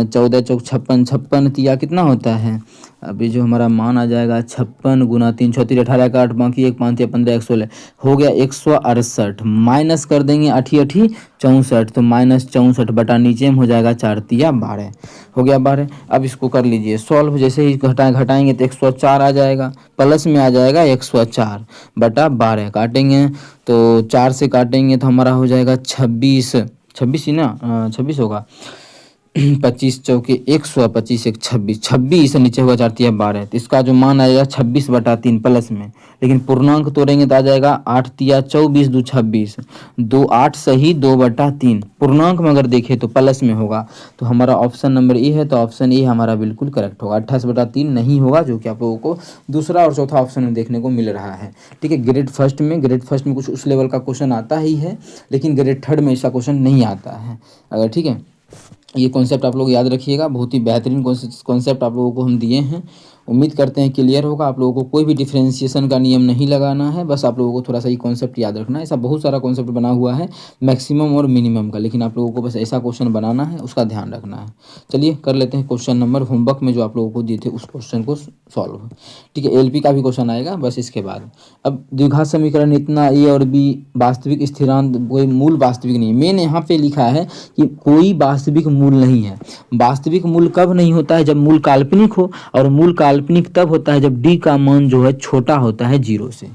14 चौक 56, 56 तिया कितना होता है? अभी जो हमारा मान आ जाएगा 56 गुना 3 34 18 का 8 बाकी 1 5 15 116 हो गया 168। माइनस कर देंगे 8 8 64, तो माइनस 64 बटा नीचे में हो जाएगा 4 तिया 12, हो गया 12। अब इसको कर लीजिए सॉल्व। जैसे ही घटाएंगे तो 104 आ जाएगा, प्लस में आ जाएगा 104 बटा 12। काटेंगे तो 4 से काटेंगे तो हमारा हो जाएगा 26 ही ना, 26 होगा। 25 चौके 125 1 26, 26 से नीचे होगा 4 तिया 12, तो इसका जो मान आएगा 26 बटा 3 प्लस में। लेकिन पूर्णांक तोड़ेंगे तो आ जाएगा 8 तिया 24 2 26, 2 8 सही 2 बटा 3। पूर्णांक में अगर देखें तो प्लस में होगा, तो हमारा ऑप्शन नंबर ए है। तो ऑप्शन ए हमारा बिल्कुल करेक्ट होगा, 28 बटा 3 नहीं होगा, जो कि आप लोगों को दूसरा और चौथा ऑप्शन में देखने को मिल रहा है, ठीक है। ग्रेड फर्स्ट में कुछ उस लेवल का क्वेश्चन आता ही है, लेकिन ग्रेड थर्ड में ऐसा क्वेश्चन नहीं आता है अगर, ठीक है। ये कॉन्सेप्ट आप लोग याद रखिएगा, बहुत ही बेहतरीन कॉन्सेप्ट आप लोगों को हम दिए हैं। उम्मीद करते हैं क्लियर होगा। आप लोगों को कोई भी डिफ्रेंशिएशन का नियम नहीं लगाना है, बस आप लोगों को थोड़ा सा ही कॉन्सेप्ट याद रखना है। ऐसा बहुत सारा कॉन्सेप्ट बना हुआ है मैक्सिमम और मिनिमम का, लेकिन आप लोगों को बस ऐसा क्वेश्चन बनाना है, उसका ध्यान रखना है। चलिए कर लेते हैं क्वेश्चन नंबर होमवर्क में जो आप लोगों को दिए थे उस क्वेश्चन को सॉल्व, ठीक है। एलपी का भी क्वेश्चन आएगा बस इसके बाद। अब द्विघात समीकरण इतना ए और बी वास्तविक स्थिरांक, कोई मूल वास्तविक नहीं। मैंने यहाँ पे लिखा है कि कोई वास्तविक मूल नहीं है। वास्तविक मूल कब नहीं होता है? जब मूल काल्पनिक हो, और मूल काल्पनिक तब होता है जब डी का मान जो है छोटा होता है 0 से।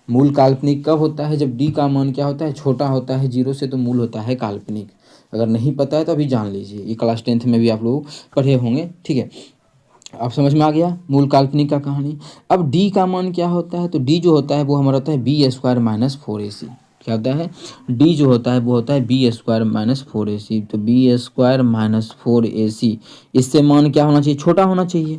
मूल काल्पनिक कब होता है? जब डी का मान क्या होता है? छोटा होता है 0 से, तो मूल होता है काल्पनिक। अगर नहीं पता है तो अभी जान लीजिए, ये क्लास 10th में भी आप लोग पढ़े होंगे, ठीक है। आप समझ में आ गया मूल काल्पनिक का कहानी। अब डी का मान क्या होता है? तो डी जो होता है वो हमारा होता है बी स्क्वायर माइनस 4ac। क्या होता है? डी जो होता है वो होता है बी स्क्वायर माइनस 4ac। तो बी स्क्वायर माइनस 4ac, इससे मान क्या होना चाहिए? छोटा होना चाहिए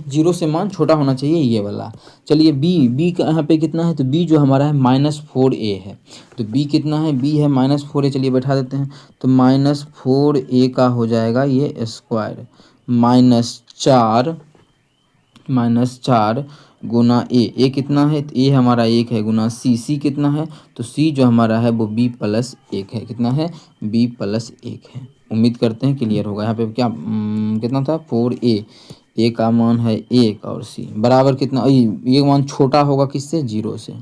0 से मान छोटा होना चाहिए, ये वाला। चलिए बी का यहाँ पे कितना है? तो बी जो हमारा है -4a है। तो बी कितना है? बी है -4a। चलिए बैठा देते हैं, तो -4a का हो जाएगा ये स्क्वायर, -4 गुना ए कितना है, ए हमारा 1 है, गुना सी कितना है, तो सी जो हमारा है वो b+1 है, कितना है, b+1 है। उम्मीद करते हैं क्लियर होगा। यहाँ पे क्या कितना था, 4a, ए का मान है 1 और सी बराबर कितना, ये मान छोटा होगा किससे, 0 से।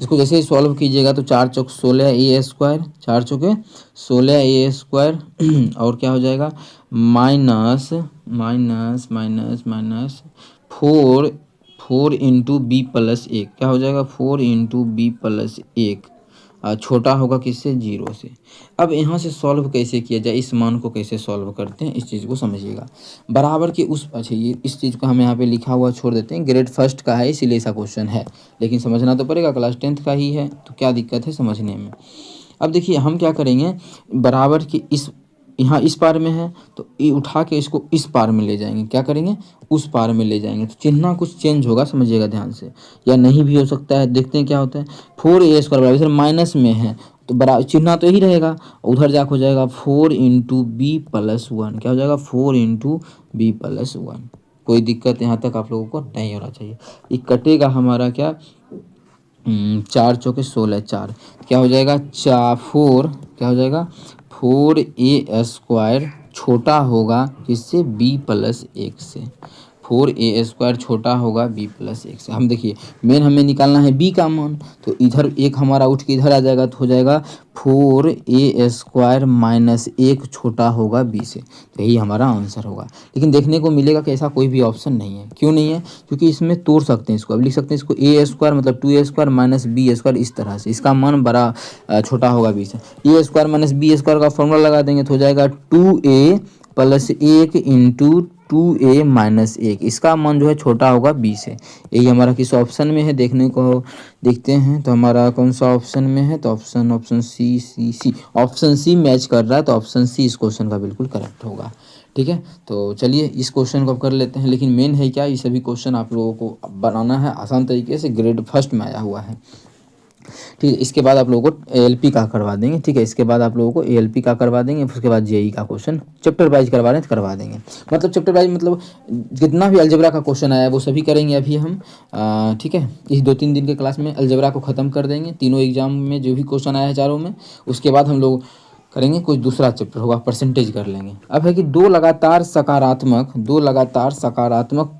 इसको जैसे ही सॉल्व कीजिएगा तो 4 चौक 16a², 4 चौके 16a² और क्या हो जाएगा, minus minus minus minus 4 into b+1, क्या हो जाएगा, 4 इंटू b+1, छोटा होगा किससे, 0 से। अब यहाँ से सॉल्व कैसे किया जाए, इस मान को कैसे सॉल्व करते हैं, इस चीज़ को समझिएगा। बराबर के उस, अच्छा ये इस चीज़ को हम यहाँ पे लिखा हुआ छोड़ देते हैं, ग्रेड फर्स्ट का है इसीलिए ऐसा क्वेश्चन है, लेकिन समझना तो पड़ेगा, क्लास 10th का ही है तो क्या दिक्कत है समझने में। अब देखिए हम क्या करेंगे, बराबर के इस, यहाँ इस पार में है तो ये उठा के इसको इस पार में ले जाएंगे, क्या करेंगे, उस पार में ले जाएंगे, तो चिन्ह कुछ चेंज होगा, समझिएगा ध्यान से, या नहीं भी हो सकता है, देखते हैं क्या होता है। 4a² बराबर, इधर माइनस में है तो बड़ा चिन्ह तो यही रहेगा, उधर जाके हो जाएगा 4 इंटू b+1, क्या हो जाएगा, 4 इंटू b+1। कोई दिक्कत यहाँ तक आप लोगों को नहीं होना चाहिए। ये कटेगा हमारा क्या, 4 चौके 16, 4 क्या हो जाएगा, 4 क्या हो जाएगा, 4a² छोटा होगा किससे, b+1 से, 4a² छोटा होगा b+1 से। हम देखिए मेन हमें निकालना है b का मान, तो इधर एक हमारा उठ के इधर आ जाएगा तो हो जाएगा 4a² माइनस 1 छोटा होगा b से, तो यही हमारा आंसर होगा। लेकिन देखने को मिलेगा कि ऐसा कोई भी ऑप्शन नहीं है, क्यों नहीं है, क्योंकि इसमें तोड़ सकते हैं इसको, अब लिख सकते हैं इसको a² मतलब 2a² माइनस b², इस तरह से इसका मान बड़ा छोटा होगा b से। a² माइनस b² का फॉर्मूला लगा देंगे तो हो जाएगा 2a+1 इंटू 2a माइनस 1, इसका मान जो है छोटा होगा b से। यही हमारा किस ऑप्शन में है देखने को, देखते हैं तो हमारा कौन सा ऑप्शन में है, तो option C, option C match कर रहा है, तो ऑप्शन सी इस क्वेश्चन का बिल्कुल करेक्ट होगा। ठीक है, तो चलिए इस क्वेश्चन को अब कर लेते हैं। लेकिन मेन है क्या, ये सभी क्वेश्चन आप लोगों को बनाना है आसान तरीके से, ग्रेड फर्स्ट में आया हुआ है। ठीक है, इसके बाद आप लोगों को एएलपी का करवा देंगे। ठीक है, इसके बाद आप लोगों को एएलपी का करवा देंगे, उसके बाद जेई का क्वेश्चन चैप्टर वाइज करवा रहे हैं तो करवा देंगे, मतलब चैप्टर वाइज मतलब जितना भी अलजेब्रा का क्वेश्चन आया है वो सभी करेंगे अभी हम। ठीक है, इस 2-3 दिन के क्लास में अलजेब्रा को ख़त्म कर देंगे, तीनों एग्जाम में जो भी क्वेश्चन आया है चारों में, उसके बाद हम लोग करेंगे कुछ दूसरा चैप्टर होगा, परसेंटेज कर लेंगे। अब है कि दो लगातार सकारात्मक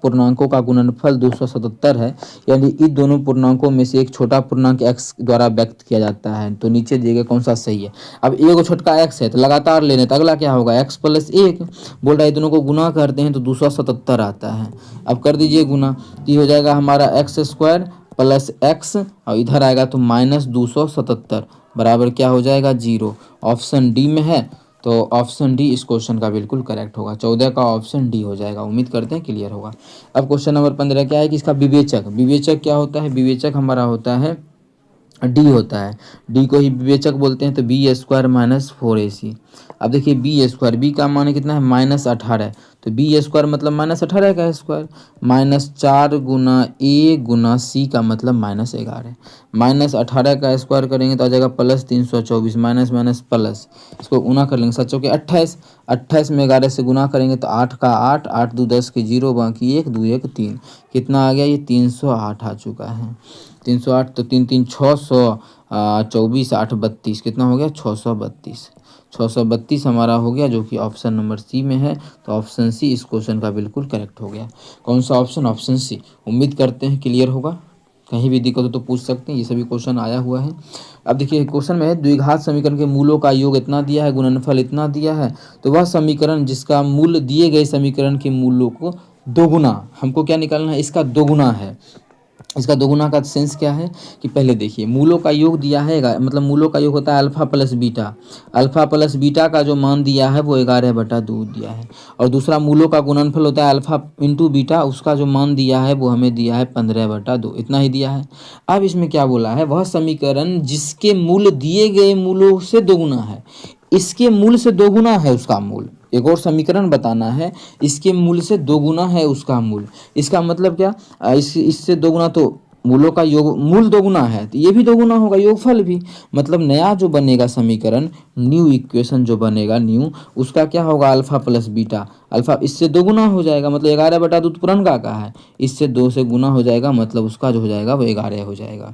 पूर्णांकों का गुणनफल 277 है, यानी इन दोनों पूर्णांकों में से एक छोटा पूर्णांक x द्वारा व्यक्त किया जाता है, तो नीचे दिए गए कौन सा सही है। अब एक छोटका x है तो लगातार लेने तो अगला क्या होगा, x+1, बोल रहा है दोनों को गुना करते हैं तो 277 आता है। अब कर दीजिए गुना, तो ये हो जाएगा हमारा x² प्लस x और इधर आएगा तो -277 बराबर क्या हो जाएगा, 0। ऑप्शन डी में है तो ऑप्शन डी इस क्वेश्चन का बिल्कुल करेक्ट होगा, 14 का ऑप्शन डी हो जाएगा। उम्मीद करते हैं क्लियर होगा। अब क्वेश्चन नंबर 15 क्या है कि इसका विवेचक क्या होता है, विवेचक हमारा होता है डी होता है, डी को ही विवेचक बोलते हैं, तो b² माइनस 4ac। अब देखिए b², b का मान कितना है, -18, तो b² मतलब -18 का square, -4 Guna a Guna c का मतलब -11, -18 का स्क्वायर करेंगे तो आ जाएगा +324, माइनस माइनस प्लस, इसको गुना कर लेंगे 7 चौके 28, 28 में 11 से गुना करेंगे तो 8 का 8, 8 2 10 के 0, बाकी 1 2 1 3, कितना आ गया, ये 308 आ चुका है। 308 तो 3 3 600, 24 8 32, कितना हो गया, 632, 632 हमारा हो गया, जो कि ऑप्शन नंबर सी में है, तो ऑप्शन सी इस क्वेश्चन का बिल्कुल करेक्ट हो गया। कौन सा ऑप्शन, ऑप्शन सी। उम्मीद करते हैं क्लियर होगा, कहीं भी दिक्कत हो तो पूछ सकते हैं, ये सभी क्वेश्चन आया हुआ है। अब देखिए क्वेश्चन में है द्विघात समीकरण के मूलों का योग इतना दिया है, गुणनफल इतना दिया है, तो वह समीकरण जिसका मूल दिए गए समीकरण के मूलों को दोगुना, हमको क्या निकालना है, इसका दोगुना है। इसका दोगुना का सेंस क्या है कि पहले देखिए मूलों का योग दिया है, मतलब मूलों का योग होता है अल्फा प्लस बीटा का जो मान दिया है वो 11/2 दिया है, और दूसरा मूलों का गुणनफल होता है अल्फा इंटू बीटा, उसका जो मान दिया है वो हमें दिया है 15/2, इतना ही दिया है। अब इसमें क्या बोला है, वह समीकरण जिसके मूल दिए गए मूलों से दोगुना है, इसके मूल से दोगुना है उसका मूल, एक और समीकरण बताना है, इसके मूल से दोगुना है उसका मूल, इसका मतलब क्या, इससे दोगुना तो मूलों का योग, मूल दोगुना है तो ये भी दोगुना होगा, योगफल भी। मतलब नया जो बनेगा समीकरण, न्यू इक्वेशन जो बनेगा न्यू, उसका क्या होगा, अल्फा प्लस बीटा। अल्फा इससे दो गुना हो जाएगा, मतलब 11/2 पुरनका का है, इससे 2 से गुना हो जाएगा, मतलब उसका जो हो जाएगा वो 11 हो जाएगा।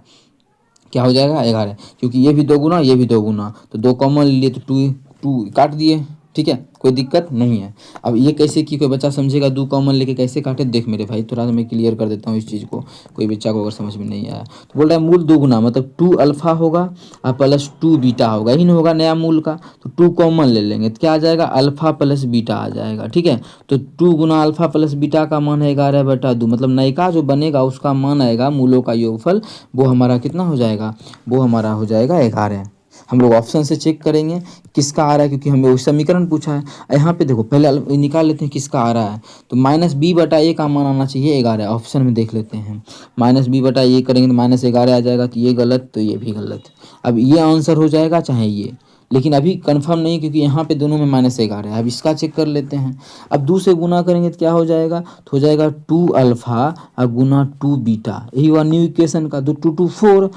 क्या हो जाएगा, 11, क्योंकि ये भी दो गुना ये भी दो गुना, तो 2 कॉमन लिए तो 2 2 काट दिए, ठीक है, कोई दिक्कत नहीं है। अब ये कैसे की, कोई बच्चा समझेगा 2 कॉमन लेके कैसे काटे, देख मेरे भाई थोड़ा सा मैं क्लियर कर देता हूँ इस चीज़ को, कोई बच्चा को अगर समझ में नहीं आया तो बोल रहा है मूल 2 गुना, मतलब 2 अल्फा होगा और प्लस 2 बीटा होगा, ही नहीं होगा नया मूल का, तो 2 कॉमन ले लेंगे तो क्या आ जाएगा, अल्फा प्लस बीटा आ जाएगा, ठीक है। तो 2 गुना अल्फा प्लस बीटा का मान है 11/2, मतलब नयका जो बनेगा उसका मान आएगा, मूलों का योगफल, वो हमारा कितना हो जाएगा, वो हमारा हो जाएगा 11। हम लोग ऑप्शन से चेक करेंगे किसका आ रहा है, क्योंकि हमें वो समीकरण पूछा है। यहाँ पे देखो पहले निकाल लेते हैं किसका आ रहा है, तो -b/a का मान आना चाहिए 11, ऑप्शन में देख लेते हैं। -b/a करेंगे तो -11 आ जाएगा, तो ये गलत, तो ये भी गलत। अब ये आंसर हो जाएगा चाहे ये, लेकिन अभी कंफर्म नहीं, क्योंकि यहाँ पे दोनों में -11 है। अब इसका चेक कर लेते हैं। अब 2 से गुना करेंगे तो क्या हो जाएगा, तो हो जाएगा 2 अल्फा और गुना 2 बीटा, यही हुआ न्यू इक्वेशन का, तो 2 2 4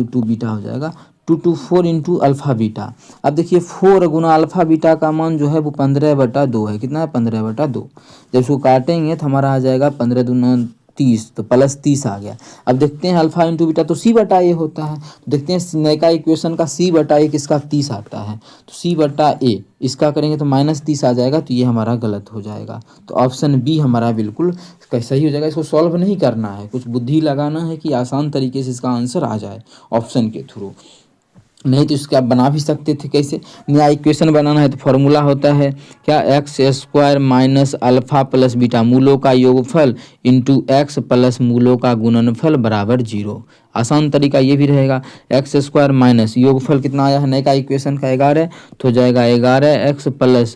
2 बीटा हो जाएगा, 2 2 4 इंटू अल्फ़ा बीटा। अब देखिए 4 गुना अल्फ़ा बीटा का मान जो है वो 15/2 है, कितना है, 15/2। जब इसको काटेंगे तो हमारा आ जाएगा 15 दूना 30, तो +30 आ गया। अब देखते हैं अल्फ़ा इंटू बीटा तो c/a होता है, तो देखते हैं नयका इक्वेशन का c/a किसका 30 आता है, तो c/a इसका करेंगे तो -30 आ जाएगा, तो ये हमारा गलत हो जाएगा। तो ऑप्शन बी हमारा बिल्कुल सही हो जाएगा। इसको सॉल्व नहीं करना है, कुछ बुद्धि लगाना है कि आसान तरीके से इसका आंसर आ जाए ऑप्शन के थ्रू, नहीं तो इसके आप बना भी सकते थे। कैसे, नया इक्वेशन बनाना है तो फॉर्मूला होता है क्या, x² minus alpha plus beta मूलों का योगफल इंटू x प्लस मूलों का गुणनफल बराबर 0। आसान तरीका ये भी रहेगा, x² माइनस योगफल कितना आया है नए का इक्वेशन का 11, तो हो जाएगा 11x plus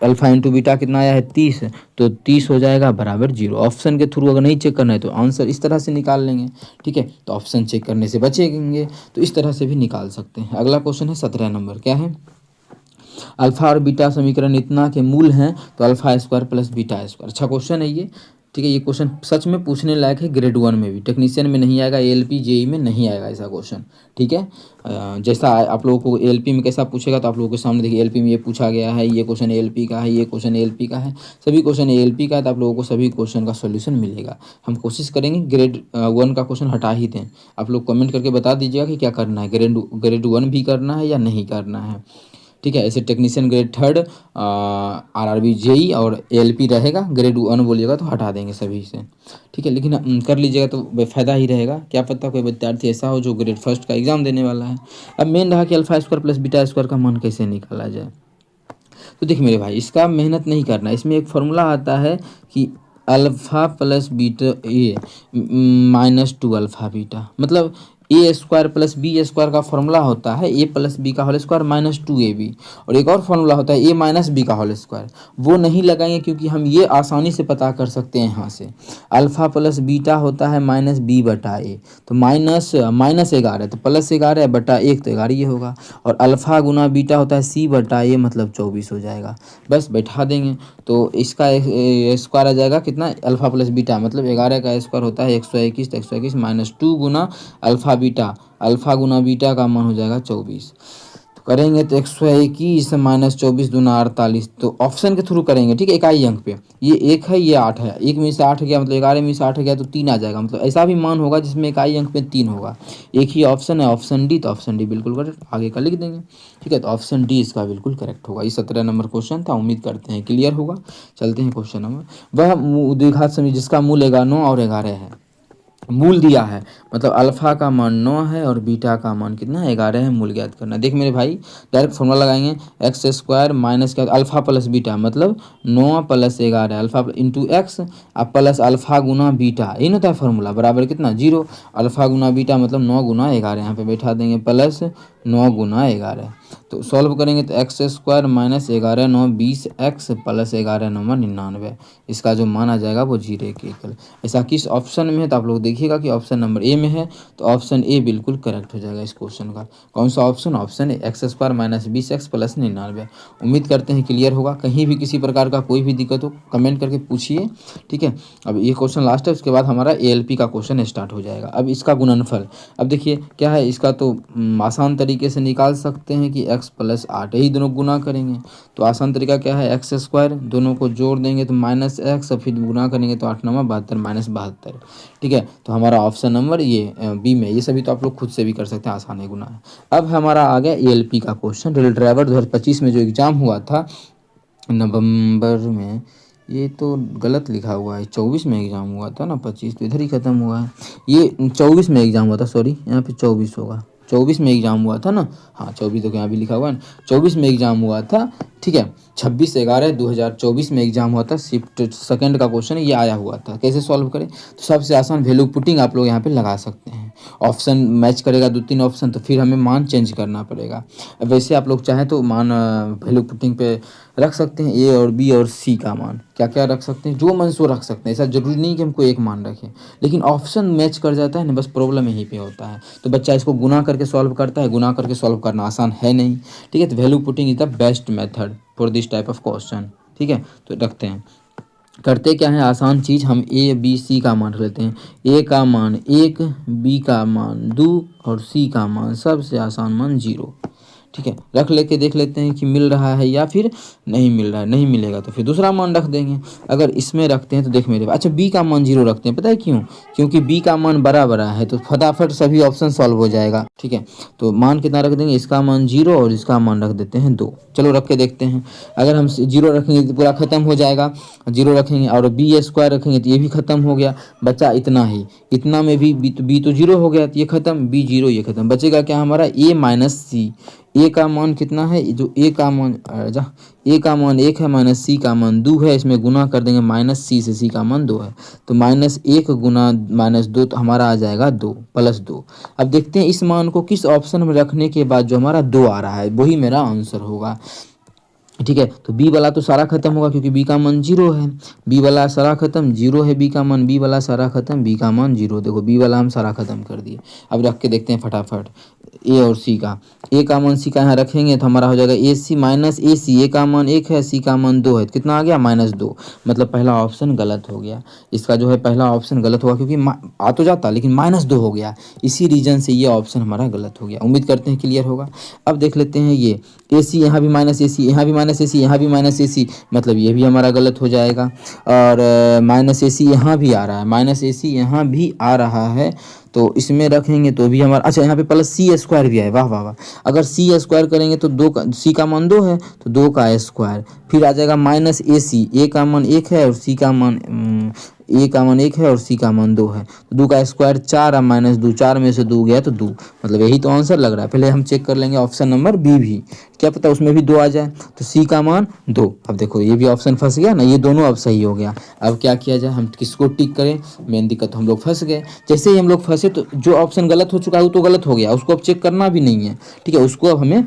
alpha into beta कितना आया है 30, तो 30 हो जाएगा बराबर 0। ऑप्शन के थ्रू अगर नहीं चेक करना है तो आंसर इस तरह से निकाल लेंगे, ठीक है, तो ऑप्शन चेक करने से बचेंगे, तो इस तरह से भी निकाल सकते हैं। अगला क्वेश्चन है 17 नंबर, क्या है, अल्फा और बीटा समीकरण इतना के मूल हैं तो अल्फा² प्लस बीटा²। अच्छा क्वेश्चन है ये, ठीक है, ये क्वेश्चन सच में पूछने लायक है, ग्रेड 1 में भी, टेक्नीशियन में नहीं आएगा, ALP JEE में नहीं आएगा ऐसा क्वेश्चन, ठीक है। जैसा आप लोगों को ALP में कैसा पूछेगा तो आप लोगों के सामने देखिए, ALP में ये पूछा गया है, ये क्वेश्चन ALP का है, ये क्वेश्चन ALP का है, सभी क्वेश्चन ALP का है, तो आप लोगों को सभी क्वेश्चन का सोल्यूशन मिलेगा। हम कोशिश करेंगे ग्रेड 1 का क्वेश्चन हटा ही दें। आप लोग कमेंट करके बता दीजिएगा कि क्या करना है, ग्रेड 1 भी करना है या नहीं करना है, ठीक है। ऐसे टेक्नीशियन ग्रेड 3 RRB JEE और ALP रहेगा, ग्रेड 1 बोलिएगा तो हटा देंगे सभी से, ठीक है, लेकिन कर लीजिएगा तो बेफायदा ही रहेगा, क्या पता कोई विद्यार्थी ऐसा हो जो ग्रेड 1 का एग्जाम देने वाला है। अब मेन रहा कि अल्फा² प्लस बीटा² का मान कैसे निकाला जाए, तो देख मेरे भाई इसका मेहनत नहीं करना, इसमें एक फॉर्मूला आता है कि alpha plus beta A -2 alpha beta, मतलब A² प्लस B² का फॉर्मूला होता है A प्लस B का होल स्क्वायर -2AB, और एक और फॉर्मूला होता है A माइनस B का होल स्क्वायर, वो नहीं लगाएंगे क्योंकि हम ये आसानी से पता कर सकते हैं यहाँ से। अल्फ़ा प्लस बीटा होता है -B/A, तो -11 तो +11/1 तो 11 ये होगा, और अल्फ़ा गुना बीटा होता है C/A, मतलब 24 हो जाएगा, बस बैठा देंगे। तो इसका स्क्वायर आ जाएगा कितना, अल्फ़ा प्लस बीटा मतलब 11 का स्क्वायर होता है 121, तो 121 -2 गुना अल्फ़ा गुना बीटा का मान हो जाएगा 24, तो करेंगे तो 121 -24 दूना 48, तो ऑप्शन के थ्रू करेंगे, ठीक है। इकाई अंक पे ये 1 है, ये 8 है, 1 में से 8 गया मतलब 11 में से 8 गया तो 3 आ जाएगा, मतलब ऐसा भी मान होगा जिसमें इकाई अंक पे 3 होगा। एक ही ऑप्शन है, ऑप्शन डी, तो ऑप्शन डी बिल्कुल करेक्ट, आगे का लिख देंगे, ठीक है, तो ऑप्शन डी इसका बिल्कुल करेक्ट होगा। ये 17 नंबर क्वेश्चन था, उम्मीद करते हैं क्लियर होगा। चलते हैं क्वेश्चन नंबर, वह द्विघात समीकरण जिसका मूल 9 और 11 है, मूल दिया है, मतलब अल्फ़ा का मान 9 है और बीटा का मान कितना है 11 है, मूल ज्ञात करना। देख मेरे भाई डायरेक्ट फॉर्मूला लगाएंगे, x² माइनस क्या अल्फ़ा प्लस बीटा, मतलब 9 + 11 alpha into x plus alpha गुना बीटा, ये होता है फॉर्मूला, बराबर कितना 0, अल्फ़ा गुना बीटा मतलब 9 गुना 11, यहाँ पे बैठा देंगे प्लस 9 गुना 11। तो सॉल्व करेंगे तो x square minus 11 9 20 x plus 11 9 99। इसका जो मान आ जाएगा वो 0 के इक्वल। ऐसा किस ऑप्शन में है तो आप लोग देखिएगा कि ऑप्शन नंबर ए में है, तो ऑप्शन ए बिल्कुल करेक्ट हो जाएगा इस क्वेश्चन का। कौन सा option? Option A, x square minus 20 x plus 99। उम्मीद करते हैं क्लियर होगा। कहीं भी किसी प्रकार का कोई भी दिक्कत हो कमेंट करके पूछिए, ठीक है। अब ये क्वेश्चन लास्ट है, उसके बाद हमारा एएलपी का क्वेश्चन स्टार्ट हो जाएगा। अब इसका गुणनफल, अब देखिए क्या है इसका, तो आसान तरीके से निकाल सकते हैं कि x प्लस 8, यही दोनों गुना करेंगे तो आसान तरीका क्या है, एक्स स्क्वायर दोनों को जोड़ देंगे तो माइनस एक्स, फिर गुना करेंगे तो 8 9 72 माइनस 72, ठीक है। तो हमारा ऑप्शन नंबर ये बी में, ये सभी तो आप लोग खुद से भी कर सकते हैं, आसान है, गुना है। अब हमारा आ गया एएलपी का क्वेश्चन। रेल ड्राइवर 2025 में जो एग्ज़ाम हुआ था नवंबर में, ये तो गलत लिखा हुआ है, 24 में एग्ज़ाम हुआ था ना, 25 तो इधर ही ख़त्म हुआ है। ये 24 में एग्ज़ाम हुआ था, सॉरी यहाँ पे 24 होगा, 24 में एग्ज़ाम हुआ था ना, हाँ 24 तो यहाँ भी लिखा हुआ है ना, 24 में एग्ज़ाम हुआ था, ठीक है। 26/11/2024 में एग्ज़ाम हुआ था, शिफ्ट सेकंड का क्वेश्चन ये आया हुआ था। कैसे सॉल्व करें? तो सबसे आसान वैल्यू पुटिंग आप लोग यहाँ पे लगा सकते हैं। ऑप्शन मैच करेगा 2-3 ऑप्शन तो फिर हमें मान चेंज करना पड़ेगा। वैसे आप लोग चाहें तो मान वैल्यू पुटिंग पे रख सकते हैं ए और बी और सी का मान, क्या क्या रख सकते हैं, जो मन सो रख सकते हैं। ऐसा जरूरी नहीं कि हमको एक मान रखें, लेकिन ऑप्शन मैच कर जाता है ना, बस प्रॉब्लम यहीं पे होता है। तो बच्चा इसको गुना करके सॉल्व करता है, गुना करके सॉल्व करना आसान है नहीं, ठीक है। तो value putting his the best method for this type of question, ठीक है। तो रखते हैं, करते क्या है, आसान चीज़, हम ए बी सी का मान लेते हैं। ए का मान 1, बी का मान 2 और सी का मान सबसे आसान मान 0, ठीक है। रख लेके देख लेते हैं कि मिल रहा है या फिर नहीं मिल रहा है। नहीं मिलेगा तो फिर दूसरा मान रख देंगे। अगर इसमें रखते हैं तो देख मेरे, अच्छा बी का मान 0 रखते हैं, पता है क्यों? क्योंकि बी का मान बड़ा बड़ा है, तो फटाफट सभी ऑप्शन सॉल्व हो जाएगा, ठीक है। तो मान कितना रख देंगे, इसका मान 0 और इसका मान रख देते हैं 2। चलो रख के देखते हैं। अगर हम 0 रखेंगे तो पूरा खत्म हो जाएगा, 0 रखेंगे और बी स्क्वायर रखेंगे तो ये भी खत्म हो गया, बचा इतना ही। इतना में भी बी तो 0 हो गया तो ये खत्म, बी 0 ये खत्म, बचेगा क्या हमारा ए माइनस सी। ए का मान कितना है, जो ए का मान ए का मान 1 है, माइनस सी का मान 2 है, इसमें गुना कर देंगे, माइनस सी से सी का मान 2 है, तो -1 गुना -2 तो हमारा आ जाएगा 2 प्लस 2। अब देखते हैं इस मान को किस ऑप्शन में रखने के बाद जो हमारा 2 आ रहा है वही मेरा आंसर होगा, ठीक है। तो बी वाला तो सारा खत्म होगा क्योंकि बी का मान 0 है, बी वाला सारा खत्म, 0 है बी का मान, बी वाला सारा खत्म, बी का मान 0, देखो बी वाला हम सारा खत्म कर दिए। अब रख के देखते हैं फटाफट ए और सी का। ए का मान सी का यहाँ रखेंगे तो हमारा हो जाएगा ए सी माइनस ए सी। ए का मान 1 है, सी का मान 2 है, तो कितना आ गया -2, मतलब पहला ऑप्शन गलत हो गया। इसका जो है पहला ऑप्शन गलत हुआ क्योंकि आ तो जाता लेकिन -2 हो गया, इसी रीजन से ये ऑप्शन हमारा गलत हो गया। उम्मीद करते हैं क्लियर होगा। अब देख लेते हैं ये ए सी, यहाँ भी माइनस ए सी, यहाँ भी माइनस ए सी, यहाँ भी माइनस ए सी, मतलब ये भी हमारा गलत हो जाएगा। और माइनस ए सी यहाँ भी आ रहा है, माइनस ए सी यहाँ भी आ रहा है, तो इसमें रखेंगे तो भी हमारा, अच्छा यहाँ पे प्लस सी स्क्वायर भी है, वाह वाह वाह। अगर सी स्क्वायर करेंगे तो 2 का, सी का मान 2 है तो 2 का स्क्वायर, फिर आ जाएगा माइनस ए सी। ए का मान 1 है और सी का मान ए का मान 1 है और सी का मान 2 है, तो 2 का स्क्वायर 4 और -2, 4 में से 2 गया तो 2, मतलब यही तो आंसर लग रहा है। पहले हम चेक कर लेंगे ऑप्शन नंबर बी भी, क्या पता उसमें भी 2 आ जाए, तो सी का मान 2। अब देखो ये भी ऑप्शन फंस गया ना, ये दोनों अब सही हो गया। अब क्या किया जाए, हम किसको टिक करें, मेन दिक्कत हम लोग फंस गए। जैसे ही हम लोग फंसे तो जो ऑप्शन गलत हो चुका है वो तो गलत हो गया, उसको अब चेक करना भी नहीं है, ठीक है, उसको अब हमें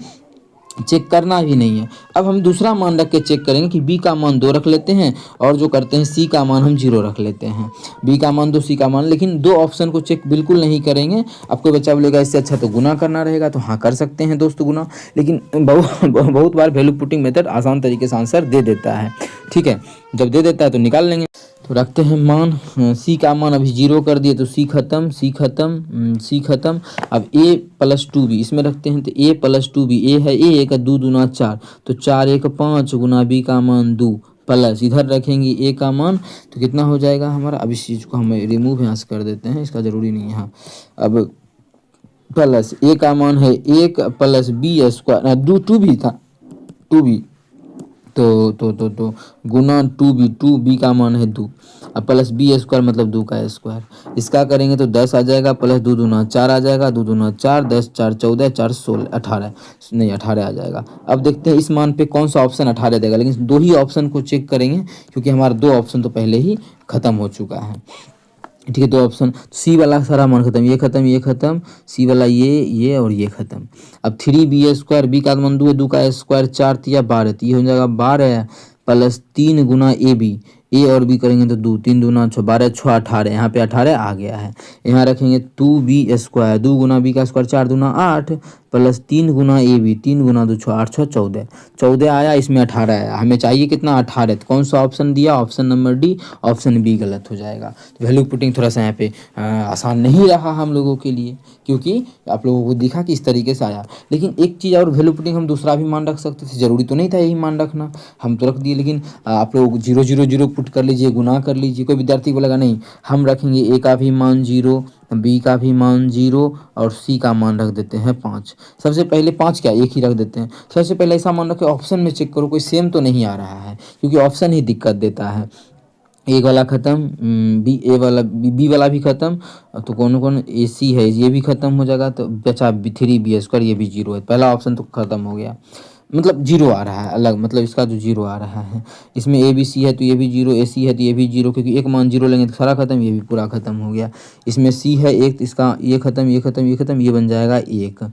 चेक करना भी नहीं है। अब हम दूसरा मान रख के चेक करेंगे कि बी का मान 2 रख लेते हैं और जो करते हैं सी का मान हम 0 रख लेते हैं। बी का मान 2, सी का मान, लेकिन दो ऑप्शन को चेक बिल्कुल नहीं करेंगे। आपको बच्चा बोलेगा इससे अच्छा तो गुना करना रहेगा, तो हाँ कर सकते हैं दोस्तों गुना, लेकिन बहुत बार वैल्यू पुटिंग मेथड आसान तरीके से आंसर दे देता है, ठीक है। जब दे देता है तो निकाल लेंगे। तो रखते हैं मान, सी का मान अभी 0 कर दिए तो सी खत्म, सी खत्म, सी खत्म। अब a प्लस 2b इसमें रखते हैं तो a प्लस 2b, ए है ए, 1 2 दूना 4, तो 4 1 5 गुना b का मान 2 प्लस इधर रखेंगे a का मान, तो कितना हो जाएगा हमारा। अब इस चीज़ को हम रिमूव यहाँ से कर देते हैं, इसका ज़रूरी नहीं है यहाँ। अब प्लस a का मान है 1 प्लस b स्क्वायर, 2 भी था 2b, तो गुना 2b का मान है 2, अब प्लस बी स्क्वायर मतलब 2 का स्क्वायर। इसका करेंगे तो 10 आ जाएगा, प्लस 2 दूना 4 आ जाएगा, 2 दूना 4, 10 4 14, 4 16 18, नहीं 18 आ जाएगा। अब देखते हैं इस मान पे कौन सा ऑप्शन 18 देगा, लेकिन 2 ही ऑप्शन को चेक करेंगे क्योंकि हमारा 2 ऑप्शन तो पहले ही खत्म हो चुका है। ठीक है, 2 ऑप्शन। सी वाला सारा मान खत्म, ये खत्म, ये खत्म, सी वाला ये और ये खत्म। अब 3b² बी का मान 2 है, 2 का स्क्वायर 4 तिया 12, तो ये हो जाएगा 12 प्लस 3 गुना ए बी, ए और बी करेंगे तो 2, 3 दूना 6, 12 6 18, यहाँ पे 18 आ गया है। यहाँ रखेंगे 2b², 2 गुना बी का स्क्वायर 4 दूना 8 प्लस 3 गुना ए बी, 3 गुना 2 6, 8 6 14, 14 आया, इसमें 18 आया। हमें चाहिए कितना, 18। तो कौन सा ऑप्शन दिया, option number D, option B गलत हो जाएगा। तो वैल्यू पुटिंग थोड़ा सा यहाँ पे आसान नहीं रहा हम लोगों के लिए, क्योंकि आप लोगों को दिखा कि इस तरीके से आया। लेकिन एक चीज़ और, वैल्यू पुटिंग हम दूसरा भी मान रख सकते थे, ज़रूरी तो नहीं था यही मान रखना, हम तो रख दिए। लेकिन आप लोग 0 0 0 पुट कर लीजिए, गुना कर लीजिए। कोई विद्यार्थी बोलेगा नहीं, हम रखेंगे ए का भी मान 0, बी का भी मान 0 और सी का मान रख देते हैं 5। सबसे पहले 5 क्या, एक ही रख देते हैं। सबसे पहले ऐसा मान रखे, ऑप्शन में चेक करो कोई सेम तो नहीं आ रहा है, क्योंकि ऑप्शन ही दिक्कत देता है। ए वाला ख़त्म, बी ए वाला बी वाला भी ख़त्म, तो कौन कौन, ए सी है, ये भी ख़त्म हो जाएगा। तो बचा 3b², ये भी 0 है। पहला ऑप्शन तो ख़त्म हो गया, मतलब 0 आ रहा है अलग, मतलब इसका जो 0 आ रहा है। इसमें ए बी सी है तो ये भी 0, ए सी है तो ये भी 0, क्योंकि एक मान 0 लेंगे तो सारा ख़त्म, ये भी पूरा ख़त्म हो गया। इसमें सी है 1, तो इसका ये ख़त्म, ये ख़त्म, ये ख़त्म, ये बन जाएगा 1।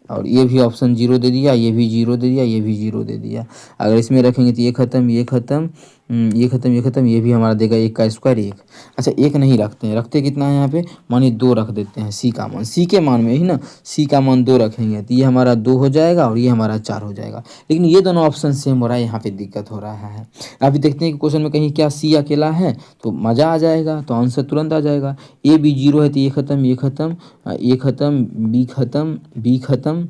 और ये भी ऑप्शन 0 दे दिया, ये भी 0 दे दिया, ये भी 0 दे दिया। अगर इसमें रखेंगे तो ये ख़त्म, ये ख़त्म, ये ख़त्म, ये ख़त्म, ये भी हमारा देगा 1 का स्क्वायर 1। अच्छा, 1 नहीं रखते हैं, रखते कितना है यहाँ पे, मानिए 2 रख देते हैं। सी का मान, सी के मान में ही ना, सी का मान 2 रखेंगे तो ये हमारा 2 हो जाएगा और ये हमारा 4 हो जाएगा। लेकिन ये दोनों ऑप्शन सेम हो रहा है, यहाँ पे दिक्कत हो रहा है। अभी देखते हैं कि क्वेश्चन में कहीं क्या सी अकेला है, तो मज़ा आ जाएगा, तो आंसर तुरंत आ जाएगा। ए बी 0 है तो ये ख़त्म, ये ख़त्म, ये ख़त्म, बी ख़त्म, बी ख़त्म,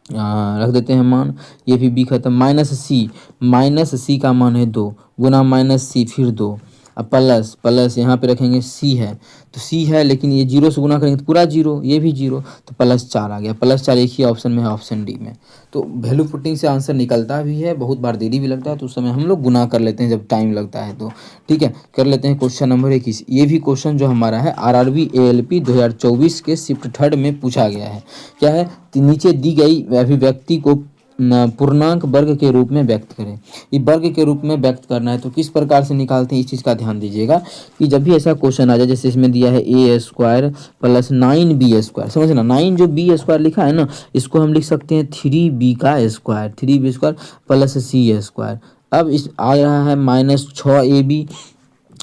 रख देते हैं मान, ये भी बी खत्म। माइनस सी का मान है 2, गुना माइनस सी फिर 2, अब प्लस प्लस यहाँ पे रखेंगे सी है, तो सी है लेकिन ये 0 से गुना करेंगे तो पूरा 0, ये भी 0, तो +4 आ गया। +4 एक ही ऑप्शन में है, ऑप्शन डी में। तो वैल्यू पुटिंग से आंसर निकलता भी है, बहुत बार देरी भी लगता है, तो उस समय हम लोग गुना कर लेते हैं जब टाइम लगता है तो। ठीक है, कर लेते हैं क्वेश्चन नंबर 21। ये भी क्वेश्चन जो हमारा है RRB ALP 2024 के शिफ्ट 3rd में पूछा गया है। क्या है, नीचे दी गई अभिव्यक्ति को पूर्णांक वर्ग के रूप में व्यक्त करें। ये वर्ग के रूप में व्यक्त करना है तो किस प्रकार से निकालते हैं, इस चीज़ का ध्यान दीजिएगा कि जब भी ऐसा क्वेश्चन आ जाए, जैसे इसमें दिया है a² + 9b², समझना 9 जो b² लिखा है ना, इसको हम लिख सकते हैं 3b² 3b² + c²। अब इस आ रहा है -6ab,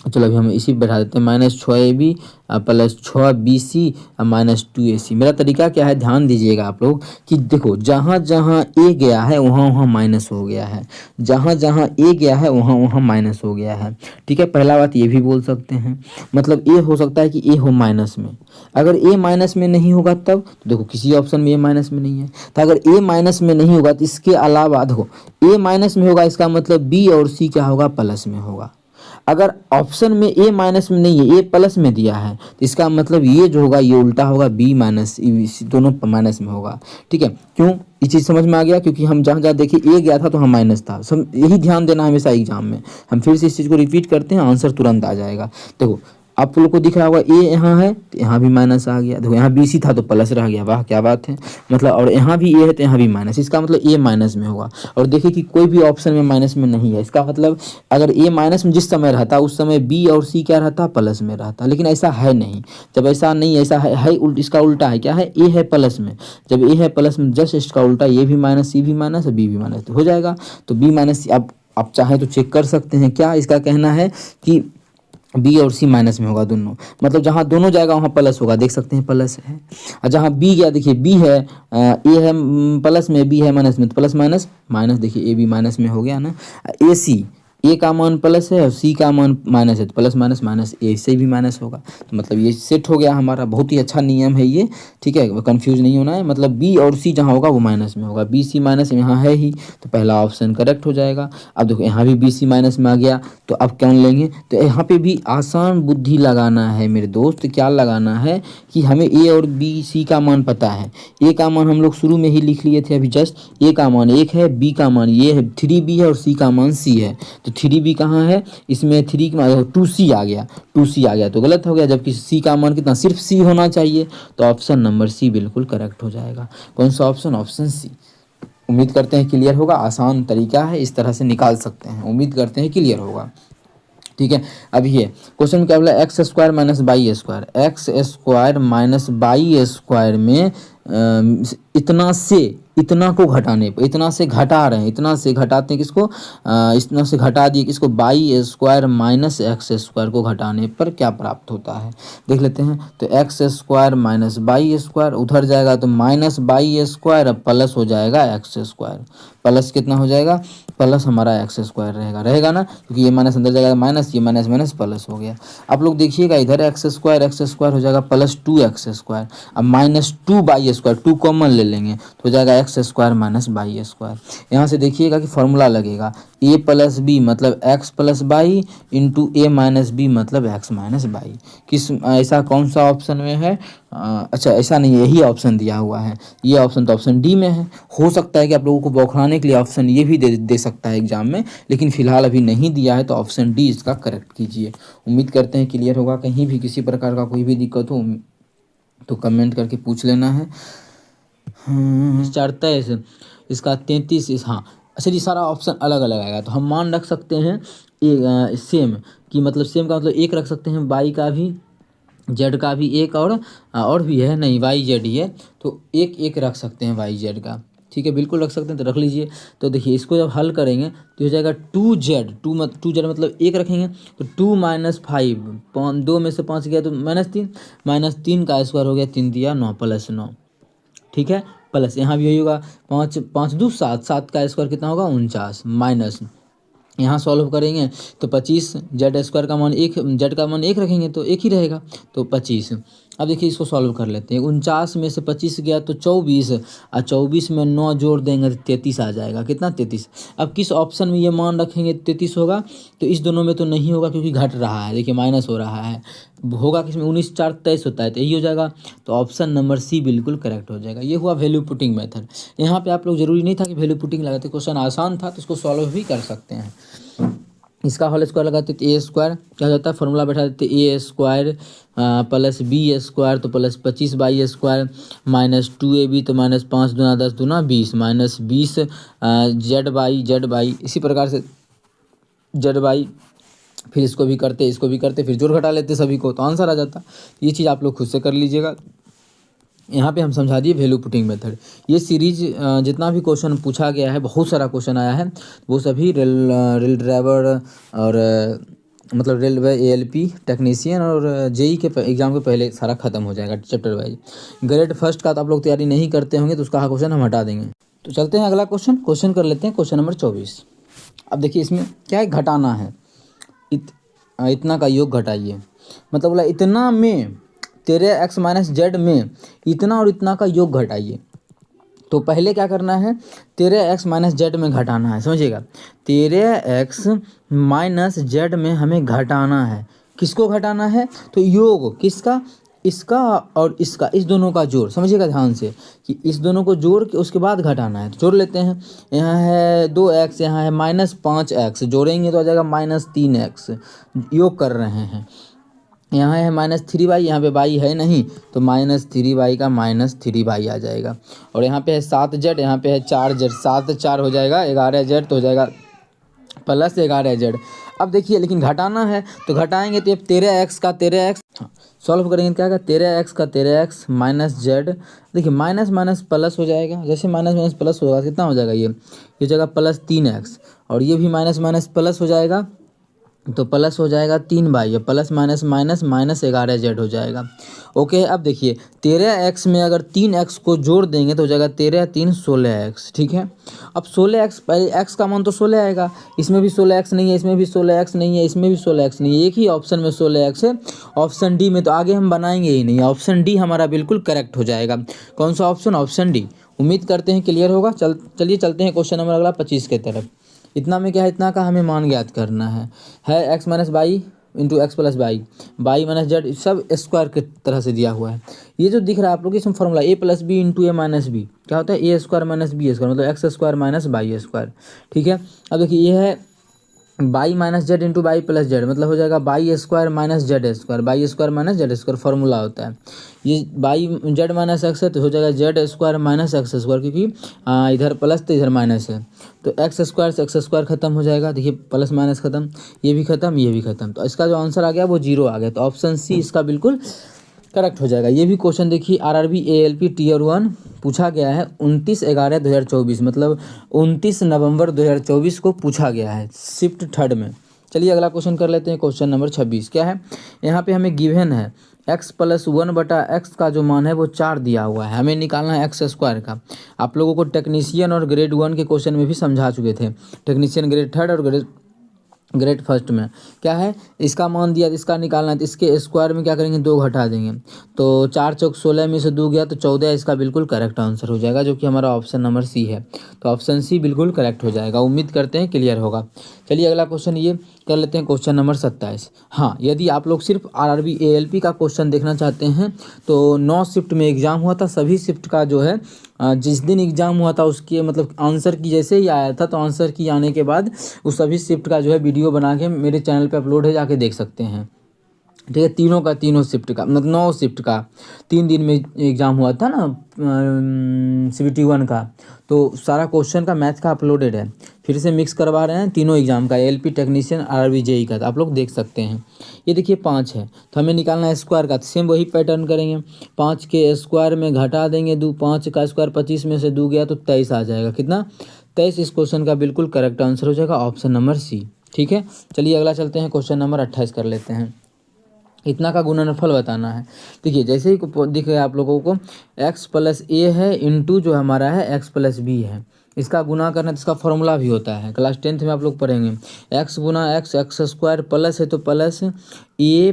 चलो अभी हम इसी बैठा देते हैं, -6ab + 6bc -2ac। मेरा तरीका क्या है, ध्यान दीजिएगा आप लोग कि देखो, जहाँ जहाँ ए गया है वहाँ वहाँ माइनस हो गया है, जहाँ जहाँ ए गया है वहाँ वहाँ माइनस हो गया है। ठीक है, पहला बात ये भी बोल सकते हैं, मतलब ए हो सकता है कि ए हो माइनस में। अगर ए माइनस में नहीं होगा तब तो देखो किसी ऑप्शन में ए माइनस में नहीं है, तो अगर ए माइनस में नहीं होगा तो इसके अलावा देखो ए माइनस में होगा, इसका मतलब बी और सी क्या होगा, प्लस में होगा। अगर ऑप्शन में ए माइनस में नहीं है, ए प्लस में दिया है, तो इसका मतलब ये जो होगा ये उल्टा होगा, बी माइनस, दोनों माइनस में होगा। ठीक है, क्यों, ये चीज़ समझ में आ गया, क्योंकि हम जहाँ जहाँ देखिए ए गया था तो हम माइनस था, सब यही ध्यान देना हमेशा एग्जाम में। हम फिर से इस चीज़ को रिपीट करते हैं, आंसर तुरंत आ जाएगा। देखो आप लोग को दिख रहा होगा ए यहाँ है तो यहाँ भी माइनस आ गया, देखो यहाँ BC था तो प्लस रह गया, वाह क्या बात है, मतलब। और यहाँ भी ए है तो यहाँ भी माइनस, इसका मतलब ए माइनस में होगा। और देखिए कि कोई भी ऑप्शन में माइनस में नहीं है, इसका मतलब अगर ए माइनस में जिस समय रहता उस समय बी और सी क्या रहता, प्लस में रहता। लेकिन ऐसा है नहीं, जब ऐसा नहीं, ऐसा है इसका उल्टा है, क्या है, ए है प्लस में, जब ए है प्लस में जस्ट इसका उल्टा, ये भी माइनस, सी भी माइनस, बी भी माइनस, तो हो जाएगा। तो बी माइनस, आप चाहें तो चेक कर सकते हैं, क्या इसका कहना है कि बी और सी माइनस में होगा दोनों, मतलब जहाँ दोनों जाएगा वहाँ प्लस होगा, देख सकते हैं प्लस है। और जहाँ बी गया देखिए बी है, ए है प्लस में, बी है माइनस में, तो प्लस माइनस माइनस, देखिए ए भी माइनस में हो गया ना। ए सी, ए का मान प्लस है और सी का मान माइनस है, तो प्लस माइनस माइनस, ए से भी माइनस होगा, तो मतलब ये सेट हो गया हमारा। बहुत ही अच्छा नियम है ये, ठीक है, कंफ्यूज नहीं होना है। मतलब बी और सी जहाँ होगा वो माइनस में होगा, बी सी माइनस यहाँ है ही, तो पहला ऑप्शन करेक्ट हो जाएगा। अब देखो यहाँ भी बी सी माइनस में आ गया, तो अब कौन लेंगे, तो यहाँ पे भी आसान बुद्धि लगाना है मेरे दोस्त। क्या लगाना है कि हमें ए और बी सी का मान पता है, ए का मान हम लोग शुरू में ही लिख लिए थे अभी जस्ट, ए का मान 1 है, बी का मान ये है 3b है और सी का मान c है। तो 3b कहाँ है, इसमें 3 का 2c आ गया, 2c आ गया तो गलत हो गया, जबकि c का मान कितना, सिर्फ c होना चाहिए, तो ऑप्शन नंबर सी बिल्कुल करेक्ट हो जाएगा। कौन सा ऑप्शन, ऑप्शन सी। उम्मीद करते हैं क्लियर होगा, आसान तरीका है, इस तरह से निकाल सकते हैं, उम्मीद करते हैं क्लियर होगा। ठीक है। अब ये क्वेश्चन में क्या बोला, x square minus y square, x square minus y square में इतना से इतना को घटाने पर, इतना से घटा रहे हैं, इतना से घटाते हैं किसको, इतना से घटा दिए किसको, by square minus x square को घटाने पर क्या प्राप्त होता है देख लेते हैं। तो x square minus y square उधर जाएगा तो माइनस बाई स्क्वायर, प्लस हो जाएगा एक्स स्क्वायर, प्लस कितना हो जाएगा, प्लस हमारा एक्स स्क्वायर रहेगा ना, क्योंकि ये माइनस अंदर जाएगा माइनस, ये माइनस माइनस प्लस हो गया। आप लोग देखिएगा इधर एक्स स्क्वायर हो जाएगा प्लस 2x स्क्वायर, अब माइनस 2 बाई स्क्वायर, 2 कॉमन ले लेंगे तो हो जाएगा x square minus y square. यहाँ से देखिएगा कि फॉर्मूला लगेगा a प्लस बी मतलब x plus y into a minus b मतलब x माइनस बाई। किस ऐसा कौन सा ऑप्शन में है, अच्छा ऐसा नहीं, यही ऑप्शन दिया हुआ है, ये ऑप्शन तो ऑप्शन डी में है। हो सकता है कि आप लोगों को बौखलाने के लिए ऑप्शन ये भी दे सकता है एग्जाम में, लेकिन फिलहाल अभी नहीं दिया है, तो ऑप्शन डी इसका करेक्ट कीजिए। उम्मीद करते हैं क्लियर होगा। कहीं भी किसी प्रकार का कोई भी दिक्कत हो तो कमेंट करके पूछ लेना है। 423 इसका 33 हाँ, अच्छा जी सारा ऑप्शन अलग अलग आएगा, तो हम मान रख सकते हैं सेम कि मतलब सेम का मतलब एक रख सकते हैं, बाई का भी जेड का भी एक, और भी है नहीं वाई जेड ही है, तो एक एक रख सकते हैं वाई जेड का, ठीक है बिल्कुल रख सकते हैं, तो रख लीजिए। तो देखिए इसको जब हल करेंगे तो हो जाएगा 2z, 2z मतलब एक रखेंगे तो 2 माइनस 5, 2 में से 5 गया तो -3 का स्क्वायर हो गया, 3 दिया 9 प्लस 9, ठीक है प्लस यहाँ भी यही होगा 5 5 2 7, 7 का स्क्वायर कितना होगा 49, माइनस यहाँ सॉल्व करेंगे तो 25, जेड स्क्वायर का मान एक, जेड का मान एक रखेंगे तो एक ही रहेगा तो 25। अब देखिए इसको सॉल्व कर लेते हैं, 49 में से 25 गया तो 24, और 24 में 9 जोड़ देंगे तो 33 आ जाएगा, कितना 33। अब किस ऑप्शन में ये मान रखेंगे 33 होगा, तो इस दोनों में तो नहीं होगा क्योंकि घट रहा है, देखिए माइनस हो रहा है, होगा किसमें 19 4 23 होता है तो यही हो जाएगा, तो ऑप्शन नंबर सी बिल्कुल करेक्ट हो जाएगा। ये हुआ वैल्यू पुटिंग मेथड। यहाँ पे आप लोग जरूरी नहीं था कि वैल्यू पुटिंग लगाते, क्वेश्चन आसान था तो इसको सॉल्व भी कर सकते हैं। इसका होल स्क्वायर लगाते तो ए स्क्वायर क्या हो जाता है, फॉर्मूला बैठा देते ए स्क्वायर प्लस बी स्क्वायर तो plus 25 by square minus 2ab तो माइनस 5 दूना 10 दूना 20 माइनस 20 जेड बाई इसी प्रकार से जेड बाई, फिर इसको भी करते फिर जोड़ घटा लेते सभी को तो आंसर आ जाता। ये चीज़ आप लोग खुद से कर लीजिएगा। यहाँ पे हम समझा दिए वैल्यू पुटिंग मेथड। ये सीरीज जितना भी क्वेश्चन पूछा गया है, बहुत सारा क्वेश्चन आया है, वो सभी रेल ड्राइवर और मतलब रेलवे एएलपी टेक्नीशियन और जेई के एग्ज़ाम के पहले सारा खत्म हो जाएगा चैप्टर वाइज। ग्रेड फर्स्ट का तो आप लोग तैयारी नहीं करते होंगे तो उसका क्वेश्चन हम हटा देंगे। तो चलते हैं अगला क्वेश्चन कर लेते हैं, क्वेश्चन नंबर 24। अब देखिए इसमें क्या है, घटाना है, इतना का योग घटाइए, मतलब बोला इतना में 13x माइनस जेड में इतना और इतना का योग घटाइए। तो पहले क्या करना है, 13x माइनस जेड में घटाना है, समझिएगा 13x माइनस जेड में हमें घटाना है। किसको घटाना है, तो योग किसका, इसका और इसका, इस दोनों का जोड़, समझिएगा ध्यान से कि इस दोनों को जोड़ के उसके बाद घटाना है। तो जोड़ लेते हैं, यहाँ है 2x, यहाँ है -5x, जोड़ेंगे तो आ जाएगा -3x, योग कर रहे हैं। यहाँ है -3y, यहाँ पे y है नहीं तो -3y का -3y आ जाएगा, और यहाँ पे है 7z, यहाँ पे है 4z, 7 4 हो जाएगा 11z, तो हो जाएगा प्लस 11z। अब देखिए लेकिन घटाना है तो घटाएंगे तो 13x का 13x, हाँ सॉल्व करेंगे क्या, 13x का 13x माइनस जेड, देखिए माइनस माइनस प्लस हो जाएगा, जैसे माइनस माइनस प्लस होगा कितना हो जाएगा, ये जगह प्लस 3x, और ये भी माइनस माइनस प्लस हो जाएगा तो प्लस हो जाएगा 3y, plus minus minus minus 11z हो जाएगा। ओके अब देखिए 13x में अगर 3x को जोड़ देंगे तो हो जाएगा 13 3 16x, ठीक है। अब 16x, पहले x का मान तो 16 आएगा, इसमें भी 16x नहीं है, इसमें भी 16x नहीं है, इसमें भी 16x नहीं है, एक ही ऑप्शन में 16x है, ऑप्शन डी में, तो आगे हम बनाएंगे ही नहीं, ऑप्शन डी हमारा बिल्कुल करेक्ट हो जाएगा। कौन सा ऑप्शन, ऑप्शन डी। उम्मीद करते हैं क्लियर होगा। चलिए चलते हैं क्वेश्चन नंबर अगला 25 के तरफ। इतना में क्या है, इतना का हमें मान ज्ञात करना है x minus by into x plus by minus Z, सब स्क्वायर की तरह से दिया हुआ है। ये जो दिख रहा है आप लोग इसमें formula a plus b into a minus b क्या होता है, a square minus b square मतलब x square minus y square, ठीक है। अब देखिए ये है y minus z into y plus z मतलब हो जाएगा y square minus z square, y square minus z square formula होता है। ये बाई जेड माइनस एक्स है तो हो जाएगा Z square minus x square, क्योंकि इधर प्लस तो इधर माइनस है, तो एक्स स्क्वायर से एक्स स्क्वायर खत्म हो जाएगा। देखिए प्लस माइनस खत्म, ये भी खत्म, ये भी खत्म, तो इसका जो आंसर आ गया वो 0 आ गया। तो ऑप्शन सी इसका बिल्कुल करेक्ट हो जाएगा। ये भी क्वेश्चन देखिए आरआरबी एएलपी टीयर 1 पूछा गया है 29/11/2024 मतलब 29 नवंबर 2024 को पूछा गया है शिफ्ट थर्ड में। चलिए अगला क्वेश्चन कर लेते हैं। क्वेश्चन नंबर 26 क्या है, यहाँ पे हमें गिवन है x + 1/x का जो मान है वो 4 दिया हुआ है, हमें निकालना है एक्स स्क्वायर का। आप लोगों को टेक्नीशियन और ग्रेड 1 के क्वेश्चन में भी समझा चुके थे, टेक्नीशियन ग्रेड 3 और ग्रेड फर्स्ट में क्या है, इसका मान दिया, इसका निकालना है, तो इसके स्क्वायर में क्या करेंगे 2 घटा देंगे, तो 4 चौक 16 में से 2 गया तो 14 इसका बिल्कुल करेक्ट आंसर हो जाएगा, जो कि हमारा ऑप्शन नंबर सी है। तो ऑप्शन सी बिल्कुल करेक्ट हो जाएगा, उम्मीद करते हैं क्लियर होगा। चलिए अगला क्वेश्चन ये कर लेते हैं, क्वेश्चन नंबर 27। हाँ, यदि आप लोग सिर्फ आरआरबी एएलपी का क्वेश्चन देखना चाहते हैं तो 9 शिफ्ट में एग्जाम हुआ था, सभी शिफ्ट का जो है जिस दिन एग्ज़ाम हुआ था उसके मतलब आंसर की जैसे ही आया था, तो आंसर की आने के बाद उस सभी शिफ्ट का जो है वीडियो बना के मेरे चैनल पे अपलोड है, जाके देख सकते हैं। ठीक है, तीनों का तीनों शिफ्ट का मतलब 9 शिफ्ट का 3 दिन में एग्ज़ाम हुआ था ना CBT 1 का, तो सारा क्वेश्चन का मैथ का अपलोडेड है। फिर से मिक्स करवा रहे हैं तीनों एग्जाम का, एलपी टेक्नीशियन आरआरबी जेई का, तो आप लोग देख सकते हैं। ये देखिए 5 है तो हमें निकालना है स्क्वायर का, तो सेम वही पैटर्न करेंगे, 5 के स्क्वायर में घटा देंगे 2, 5 का स्क्वायर 25 में से 2 गया तो 23 आ जाएगा, कितना 23 इस क्वेश्चन का बिल्कुल करेक्ट आंसर हो जाएगा, ऑप्शन नंबर सी। ठीक है, चलिए अगला चलते हैं, क्वेश्चन नंबर 28 कर लेते हैं। इतना का गुणनफल बताना है। देखिए जैसे ही दिख रहा है आप लोगों को x + a है इंटू जो हमारा है x + b है, इसका गुना करना, तो इसका फॉर्मूला भी होता है, क्लास 10th में आप लोग पढ़ेंगे। x गुना x, एक्स स्क्वायर प्लस है तो plus a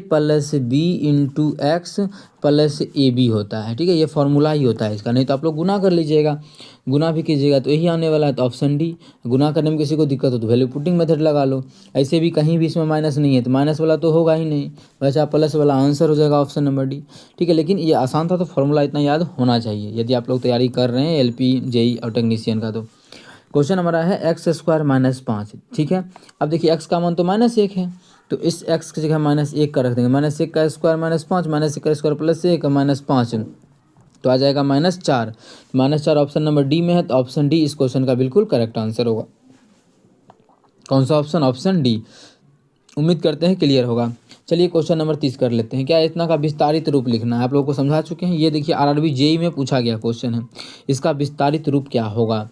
+ b into x plus a b होता है। ठीक है, ये फॉर्मूला ही होता है इसका, नहीं तो आप लोग गुना कर लीजिएगा, गुना भी कीजिएगा तो यही आने वाला है, तो ऑप्शन डी। गुना करने में किसी को दिक्कत हो तो वैल्यू पुटिंग मेथड लगा लो, ऐसे भी कहीं भी इसमें माइनस नहीं है तो माइनस वाला तो होगा ही नहीं, वैसे आप प्लस वाला आंसर हो जाएगा ऑप्शन नंबर डी। ठीक है, लेकिन ये आसान था तो फॉर्मूला इतना याद होना चाहिए यदि आप लोग तैयारी कर रहे हैं एलपी जेई और टेक्नीशियन का। तो क्वेश्चन हमारा है x स्क्वायर माइनस 5। ठीक है, अब देखिए x का मान तो -1 है, तो इस x की जगह -1 का रख देंगे, -1 का स्क्वायर -5, -1 का स्क्वायर प्लस 1 -5 तो आ जाएगा -4। -4 ऑप्शन नंबर डी में है, तो ऑप्शन डी इस क्वेश्चन का बिल्कुल करेक्ट आंसर होगा। कौन सा ऑप्शन, ऑप्शन डी। उम्मीद करते हैं क्लियर होगा। चलिए क्वेश्चन नंबर 30 कर लेते हैं। क्या इतना का विस्तारित रूप लिखना है, आप लोगों को समझा चुके हैं। ये देखिए आरआरबी जेई में पूछा गया क्वेश्चन है, इसका विस्तारित रूप क्या होगा।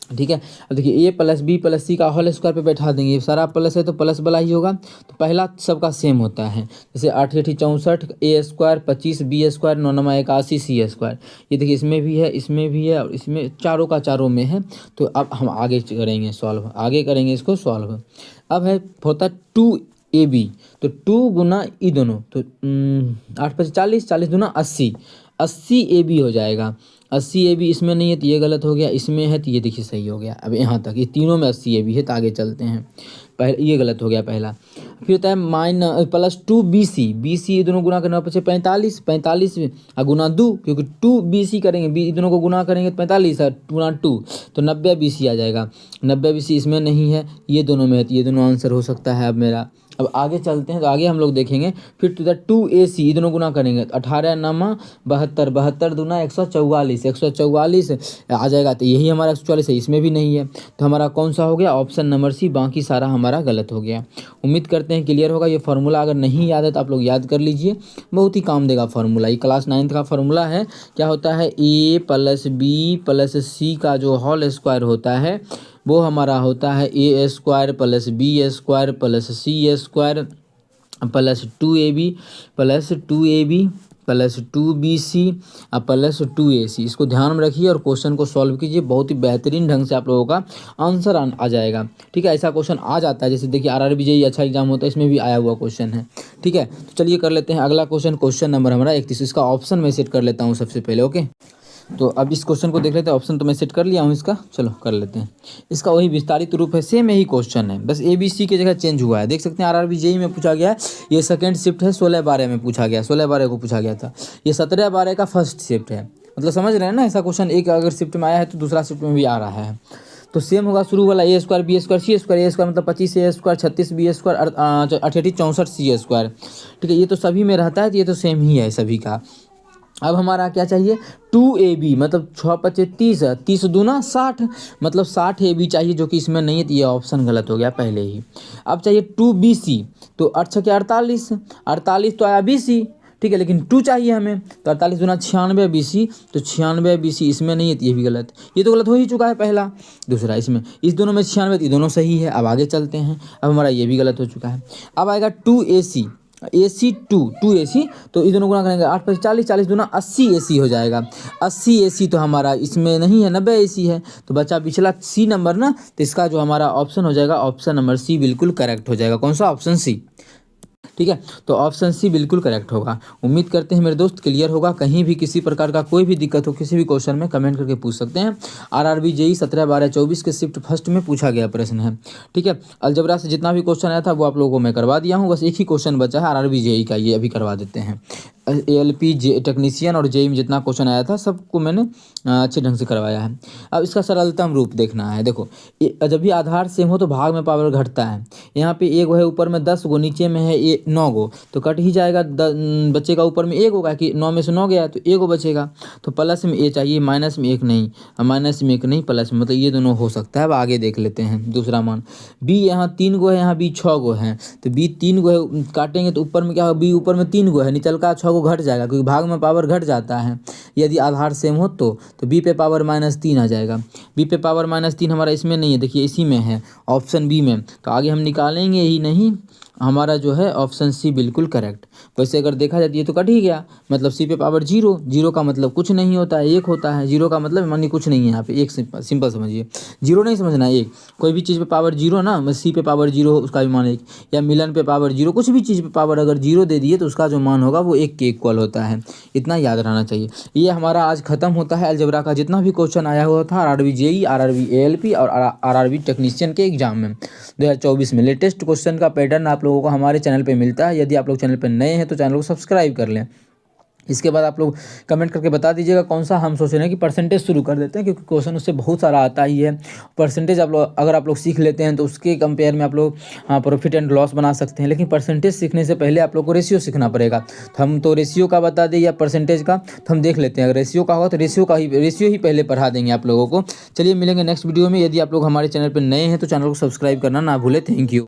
ठीक है, अब देखिए a + b + c का होल स्क्वायर पे बैठा देंगे, सारा प्लस है तो प्लस वाला ही होगा, तो पहला सबका सेम होता है, जैसे 8 × 64 a square 25 b square 9 × 9 81 c square. ये देखिए इसमें भी है, इसमें भी है और इसमें चारों का चारों में है। तो अब हम आगे करेंगे सॉल्व, आगे करेंगे इसको सॉल्व। अब है होता 2ab, तो 2 गुना ई दोनों, तो 8 × 5 = 40, 40 दूना 80, 80ab हो जाएगा। 80ab इसमें नहीं है तो ये गलत हो गया, इसमें है तो ये देखिए सही हो गया। अब यहाँ तक ये तीनों में 80ab है, तो आगे चलते हैं। पहले ये गलत हो गया पहला। फिर होता है +2bc, bc दोनों गुना करने पर 45, 45 गुना 2, क्योंकि 2bc करेंगे, दोनों को गुना करेंगे तो 45 गुना 2 तो 90bc आ जाएगा। 90bc इसमें नहीं है, ये दोनों में है, तो ये दोनों आंसर हो सकता है अब मेरा। अब आगे चलते हैं, तो आगे हम लोग देखेंगे फिर टू द 2ac दोनों गुना करेंगे, 18 × 9 = 72, 72 दूना 144, 144 आ जाएगा, तो यही हमारा 144 है, इसमें भी नहीं है, तो हमारा कौन सा हो गया, ऑप्शन नंबर सी। बाकी सारा हमारा गलत हो गया। उम्मीद करते हैं क्लियर होगा। ये फार्मूला अगर नहीं याद है तो आप लोग याद कर लीजिए, बहुत ही काम देगा फार्मूला। ये क्लास 9th का फार्मूला है, क्या होता है a + b + c का जो होल स्क्वायर होता है वो हमारा होता है a square + b square + c square + 2ab + 2bc + 2ac। इसको ध्यान में रखिए और क्वेश्चन को सॉल्व कीजिए, बहुत ही बेहतरीन ढंग से आप लोगों का आंसर आ जाएगा। ठीक है, ऐसा क्वेश्चन आ जाता है, जैसे देखिए आरआरबी जेईई अच्छा एग्जाम होता है, इसमें भी आया हुआ क्वेश्चन है। ठीक है, तो चलिए कर लेते हैं अगला क्वेश्चन। क्वेश्चन नंबर हमारा 31, इसका ऑप्शन मैं सेट कर लेता हूँ सबसे पहले। ओके, तो अब इस क्वेश्चन को देख लेते हैं। ऑप्शन तो मैं सेट कर लिया हूँ इसका, चलो कर लेते हैं। इसका वही विस्तारित रूप है, सेम यही क्वेश्चन है, बस ABC की जगह चेंज हुआ है। देख सकते हैं आरआरबी जेईई में पूछा गया है, ये सेकंड शिफ्ट है, 16/12 में पूछा गया, 16/12 को पूछा गया था। ये 17/12 का फर्स्ट शिफ्ट है, मतलब समझ रहे हैं ना, ऐसा क्वेश्चन एक अगर शिफ्ट में आया है तो दूसरा शिफ्ट में भी आ रहा है। तो सेम होगा शुरू वाला ए स्क्वायर बी स्क्वायर सी स्क्वायर, ए स्क्वायर मतलब 25 ए स्क्वायर 36 बी स्क्वायर 38 64 सी स्क्वायर। ठीक है, ये तो सभी में रहता है, तो ये तो सेम ही है सभी का। अब हमारा क्या चाहिए 2AB, मतलब 6 पच्चे 30, 30 दूना 60, मतलब 60 AB चाहिए, जो कि इसमें नहीं है, तो ये ऑप्शन गलत हो गया पहले ही। अब चाहिए 2BC, तो 8 छके 48, 48 तो आया BC, ठीक है, लेकिन 2 चाहिए हमें, तो 48 दूना 96 BC, तो 96 BC इसमें नहीं है, तो ये भी गलत, ये तो गलत हो ही चुका है पहला। दूसरा इसमें इस दोनों में 96, ये दोनों सही है। अब आगे चलते हैं, अब हमारा ये भी गलत हो चुका है। अब आएगा 2AC, AC 2AC, तो इस दोनों गुना करेंगे 8 पच्चीस 40, 40 दूना 80 AC हो जाएगा। 80 AC तो हमारा इसमें नहीं है, 90 AC है, तो बचा पिछला C नंबर ना, तो इसका जो हमारा ऑप्शन हो जाएगा, ऑप्शन नंबर C बिल्कुल करेक्ट हो जाएगा। कौन सा? Option C। ठीक है, तो ऑप्शन सी बिल्कुल करेक्ट होगा। उम्मीद करते हैं मेरे दोस्त क्लियर होगा। कहीं भी किसी प्रकार का कोई भी दिक्कत हो किसी भी क्वेश्चन में, कमेंट करके पूछ सकते हैं। आरआरबी जेई 17/12/24 के शिफ्ट फर्स्ट में पूछा गया प्रश्न है। ठीक है, अलजबरा से जितना भी क्वेश्चन आया था वो आप लोगों को मैं करवा दिया हूँ, बस एक ही क्वेश्चन बचा है आरआरबी जेई का, ये अभी करवा देते हैं। ALP टेक्नीशियन और जेई में जितना क्वेश्चन आया था सबको मैंने अच्छे ढंग से करवाया है। अब इसका सरलतम रूप देखना है। देखो, जब भी आधार सेम हो तो भाग में पावर घटता है। यहाँ पे एक है, ऊपर में 10 गो, नीचे में है 9 गो, तो कट ही जाएगा। बचेगा ऊपर में 1 होगा कि 9 में से 9 गया तो 1 गो बचेगा। तो प्लस में ए चाहिए, माइनस में 1 नहीं, माइनस में 1 नहीं, प्लस में, मतलब ये दोनों हो सकता है। अब आगे देख लेते हैं दूसरा मान। बी यहाँ 3 गो है, यहाँ बी 6 गो है, तो बी 3 गो है, काटेंगे तो ऊपर में क्या होगा, बी ऊपर में 3 गो है, निचल का 6 गो घट जाएगा, क्योंकि भाग में पावर घट जाता है यदि आधार सेम हो तो बी पे पावर -3 आ जाएगा। बी पे पावर -3 हमारा इसमें नहीं है, देखिए इसी में है, ऑप्शन बी में, तो आगे हम निकालेंगे ही नहीं। हमारा जो है ऑप्शन सी बिल्कुल करेक्ट। वैसे अगर देखा जाए ये तो कट ही गया, मतलब सी पे पावर 0, 0 का मतलब कुछ नहीं होता है, 1 होता है। 0 का मतलब मानिए कुछ नहीं है यहाँ पे, एक सिंपल समझिए, 0 नहीं समझना, 1। कोई भी चीज़ पे पावर 0 ना, सी पे पावर 0 उसका भी मान 1, या मिलन पे पावर 0, कुछ भी चीज़ पे पावर अगर 0 दे दिए तो उसका जो मान होगा वो 1 के इक्वल होता है। इतना याद रहना चाहिए। ये हमारा आज खत्म होता है अलजबरा का जितना भी क्वेश्चन आया हुआ था आरआरबी जेई, आरआरबी ALP और आरआरबी टेक्नीशियन के एग्जाम में 2024 में। लेटेस्ट क्वेश्चन का पैटर्न आप लोगों को हमारे चैनल पे मिलता है। यदि आप लोग चैनल पे नए हैं तो चैनल को सब्सक्राइब कर लें। इसके बाद आप लोग कमेंट करके बता दीजिएगा कौन सा हम सोच रहे हैं कि परसेंटेज शुरू कर देते हैं, क्योंकि क्वेश्चन उससे बहुत सारा आता ही है। परसेंटेज आप लोग अगर आप लोग सीख लेते हैं तो उसके कंपेयर में आप लोग प्रॉफिट एंड लॉस बना सकते हैं। लेकिन परसेंटेज सीखने से पहले आप लोग को रेशियो सीखना पड़ेगा। तो हम तो रेशियो का बता दें या परसेंटेज का, तो हम देख लेते हैं। अगर रेशियो का होगा तो रेशियो ही पहले पढ़ा देंगे आप लोगों को। चलिए मिलेंगे नेक्स्ट वीडियो में। यदि आप लोग हमारे चैनल पर नए हैं तो चैनल को सब्सक्राइब करना ना भूलें। Thank you.